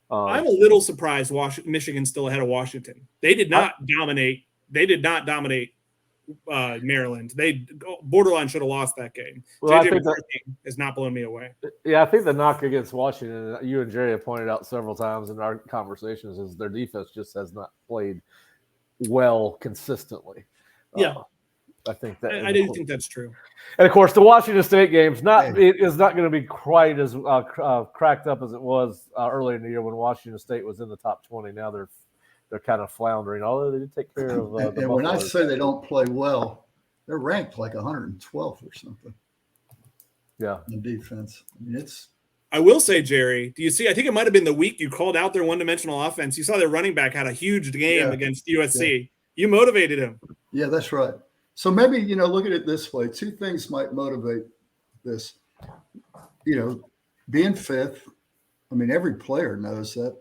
I'm a little surprised Michigan's still ahead of Washington. They did not dominate. They did not dominate Maryland. They borderline should have lost that game. Well, JJ McCarthy has not blown me away. Yeah, I think the knock against Washington, you and Jerry have pointed out several times in our conversations, is their defense just has not played well consistently. Yeah. I think that I do think that's true. And of course, the Washington State game's it is not going to be quite as cracked up as it was earlier in the year when Washington State was in the top 20. Now they're kind of floundering, although they did take care of. And when I say they don't play well, they're ranked like 112th or something. Yeah, in defense. I mean, I will say, Jerry, do you see? I think it might have been the week you called out their one-dimensional offense. You saw their running back had a huge game against USC. Yeah. You motivated him. Yeah, that's right. So maybe, look at it this way. Two things might motivate this. Being fifth, I mean, every player knows that.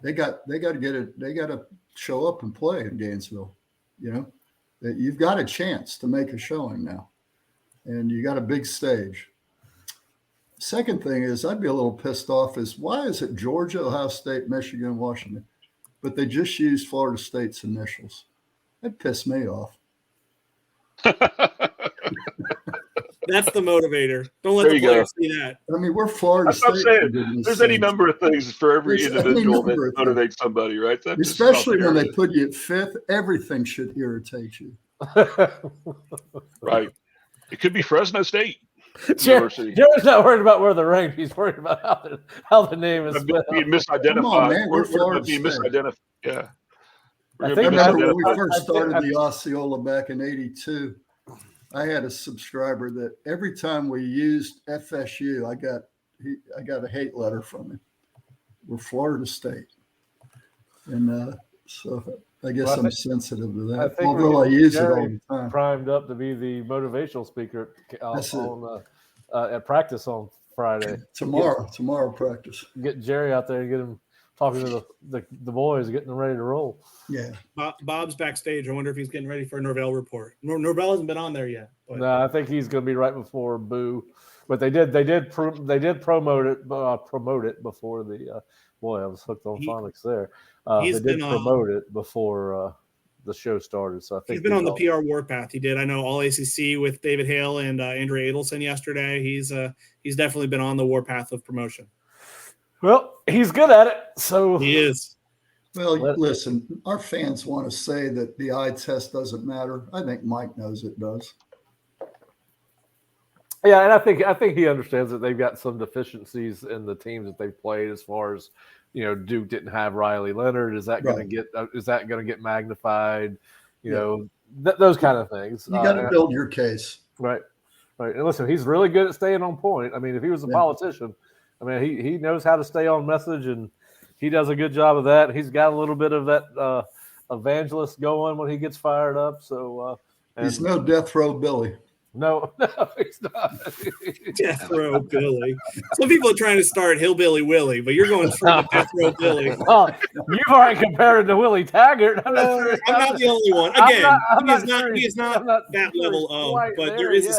They got to get it. They got to show up and play in Gainesville. That you've got a chance to make a showing now, and you got a big stage. Second thing is, I'd be a little pissed off is why is it Georgia, Ohio State, Michigan, Washington, but they just used Florida State's initials? That pissed me off. That's the motivator. Don't let the players see that. I mean, we're Florida State. I'm saying there's any number of things for every individual that motivates somebody, right? Especially when they put you at fifth, everything should irritate you. Right. It could be Fresno State University. Jerry's not worried about where they're ranked. He's worried about how the name is being misidentified. Come on, man. We're Florida State. Misidentified. Yeah. I remember when we first started the Osceola back in '82. I had a subscriber that every time we used FSU, I got a hate letter from him. We're Florida State, and so I guess I'm sensitive to that. Although I use it all the time. Primed up to be the motivational speaker at practice on Friday. Tomorrow practice. Get Jerry out there and get him talking to the boys, getting them ready to roll. Yeah. Bob's backstage. I wonder if he's getting ready for a Norvell report. Norvell hasn't been on there yet. But. No, I think he's going to be right before Boo. But they did promote it before the boy. I was hooked on phonics there. They did promote it before the show started. So I think he's been on the PR warpath. He did. I know All ACC with David Hale and Andrea Adelson yesterday. He's definitely been on the warpath of promotion. Well, he's good at it. So he is. Well, listen, our fans want to say that the eye test doesn't matter. I think Mike knows it does. Yeah, and I think he understands that they've got some deficiencies in the teams that they've played. As far as Duke didn't have Riley Leonard. Is that going to get magnified? Those kind of things. You got to build your case, right? And listen, he's really good at staying on point. I mean, if he was a politician, I mean, he knows how to stay on message, and he does a good job of that. He's got a little bit of that evangelist going when he gets fired up. So he's no death row Billy. No, he's not. Death Row Billy. Some people are trying to start Hillbilly Willie, but you're going straight to Death Row Billy. Well, you've already compared it to Willie Taggart. I'm not the only one. Again, he is not that level of, but there is.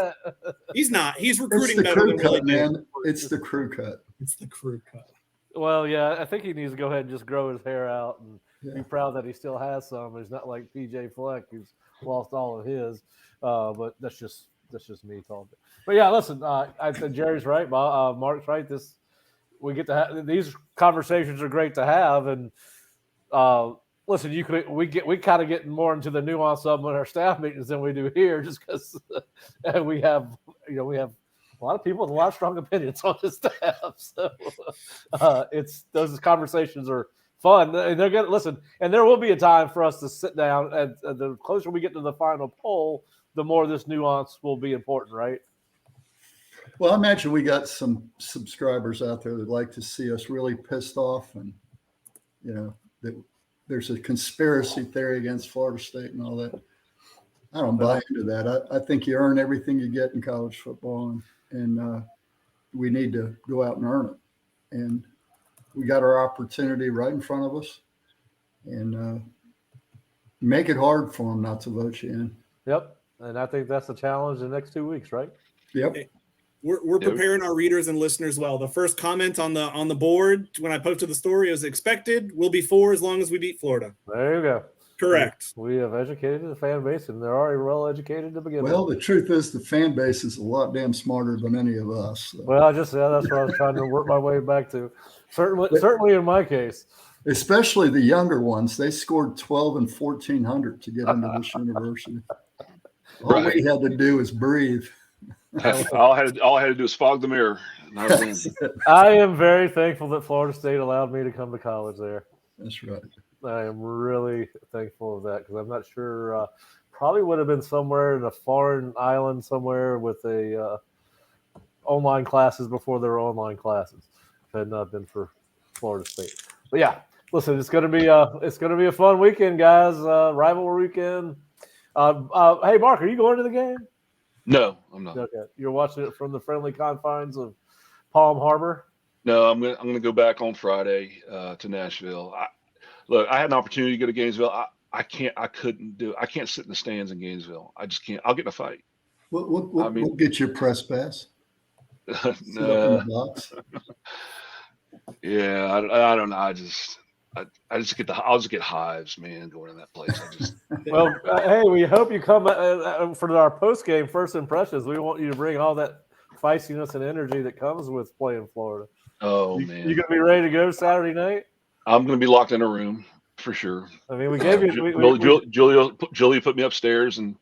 He's not. He's recruiting better than Willie. Man, it's the crew cut. It's the crew cut. Well, yeah, I think he needs to go ahead and just grow his hair out and be proud that he still has some. He's not like PJ Fleck, who's lost all of his. But that's just me talking. But yeah, listen, I think Jerry's right. Mark's right. We get to have these conversations are great to have, and listen, we kind of get more into the nuance of them in our staff meetings than we do here, just because we have a lot of people with a lot of strong opinions on the staff. So those conversations are fun, and they're gonna listen. And there will be a time for us to sit down, and the closer we get to the final poll, the more this nuance will be important, right? Well, I imagine we got some subscribers out there that like to see us really pissed off, and that there's a conspiracy theory against Florida State and all that. I don't buy into that. I think you earn everything you get in college football, and we need to go out and earn it. And we got our opportunity right in front of us, and make it hard for them not to vote you in. Yep. And I think that's the challenge the next 2 weeks, right? Yep. We're preparing our readers and listeners well. The first comment on the board when I posted the story was expected. We'll be 4 as long as we beat Florida. There you go. Correct. We have educated the fan base, and they're already well educated to begin with. Well, the truth is the fan base is a lot damn smarter than any of us. So. Well, that's what I was trying to work my way back to. Certainly in my case. Especially the younger ones. They scored 12 and 1,400 to get into this university. All we had to do is breathe. All I had to do is fog the mirror. I am very thankful that Florida State allowed me to come to college there. That's right. I am really thankful of that, because I'm not sure. Probably would have been somewhere in a foreign island somewhere with a online classes before there were online classes. If it had not been for Florida State. But yeah, listen, it's gonna be a fun weekend, guys. Rivalry weekend. Hey, Mark, are you going to the game? No, I'm not. Okay, you're watching it from the friendly confines of Palm Harbor. No, I'm gonna go back on Friday to Nashville. I had an opportunity to go to Gainesville. I can't sit in the stands in Gainesville. I just can't. I'll get in a fight. We'll get your press pass. No. Yeah, I don't know. I'll just get hives, man, going in that place. Well, hey, we hope you come for our post-game first impressions. We want you to bring all that feistiness and energy that comes with playing Florida. Oh, man. You going to be ready to go Saturday night? I'm going to be locked in a room for sure. I mean, we gave you Julia put me upstairs and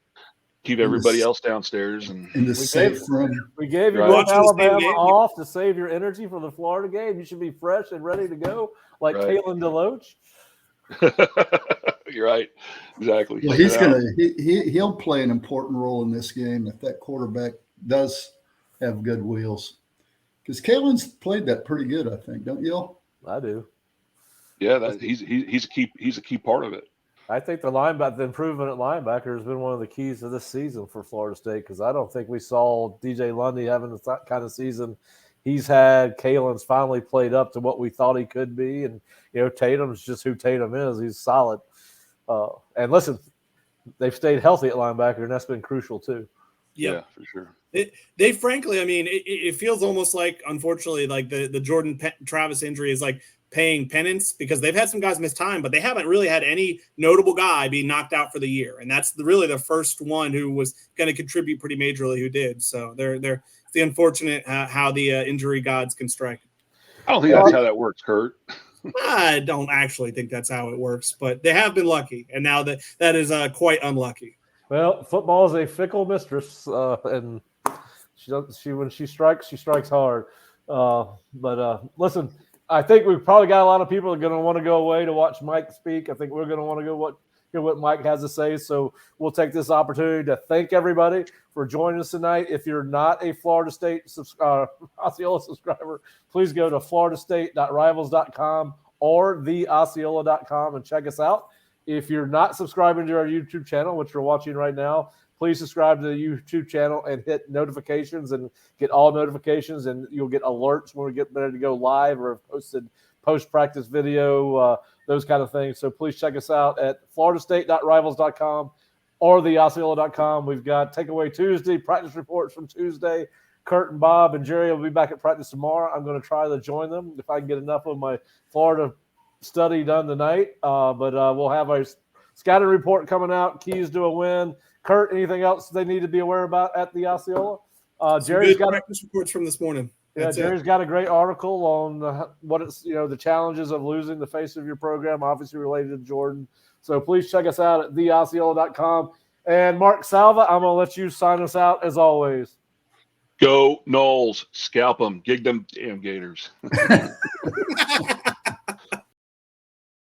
keep everybody else downstairs. And in the safe room. We gave you Alabama off to save your energy for the Florida game. You should be fresh and ready to go, like Kalen DeLoach. You're right. Exactly. Well, he'll play an important role in this game if that quarterback does have good wheels. Because Kalen's played that pretty good, I think, don't you? I do. Yeah, he's a key part of it. I think the improvement at linebacker has been one of the keys to this season for Florida State, because I don't think we saw DJ Lundy having the kind of season he's had. Kalen's finally played up to what we thought he could be, and Tatum's just who Tatum is. He's solid. And listen, they've stayed healthy at linebacker, and that's been crucial too. Yeah, for sure. They frankly, I mean, it feels almost like, unfortunately, like the Jordan Travis injury is like paying penance, because they've had some guys miss time, but they haven't really had any notable guy be knocked out for the year. And that's really the first one who was going to contribute pretty majorly who did. So they're the unfortunate how the injury gods can strike. I don't think that's how that works, Curt. I don't actually think that's how it works, but they have been lucky. And now that is quite unlucky. Well, football is a fickle mistress, and when she strikes hard. But listen, I think we've probably got a lot of people that are going to want to go away to watch Mike speak. I think we're going to want to go hear what Mike has to say. So we'll take this opportunity to thank everybody for joining us tonight. If you're not a Florida State Osceola subscriber, please go to floridastate.rivals.com or theosceola.com and check us out. If you're not subscribing to our YouTube channel, which you're watching right now, please subscribe to the YouTube channel and hit notifications and get all notifications, and you'll get alerts when we get ready to go live or posted post-practice video, those kind of things. So please check us out at floridastate.rivals.com or theosceola.com. We've got Takeaway Tuesday, practice reports from Tuesday. Curt and Bob and Jerry will be back at practice tomorrow. I'm going to try to join them if I can get enough of my Florida study done tonight. But we'll have a scouting report coming out, keys to a win. Curt, anything else they need to be aware about at the Osceola? Jerry's got practice reports from this morning. Jerry's got a great article on what it's, the challenges of losing the face of your program, obviously related to Jordan. So please check us out at theosceola.com. And Mark Salva, I'm going to let you sign us out as always. Go Noles, scalp them, gig them damn Gators.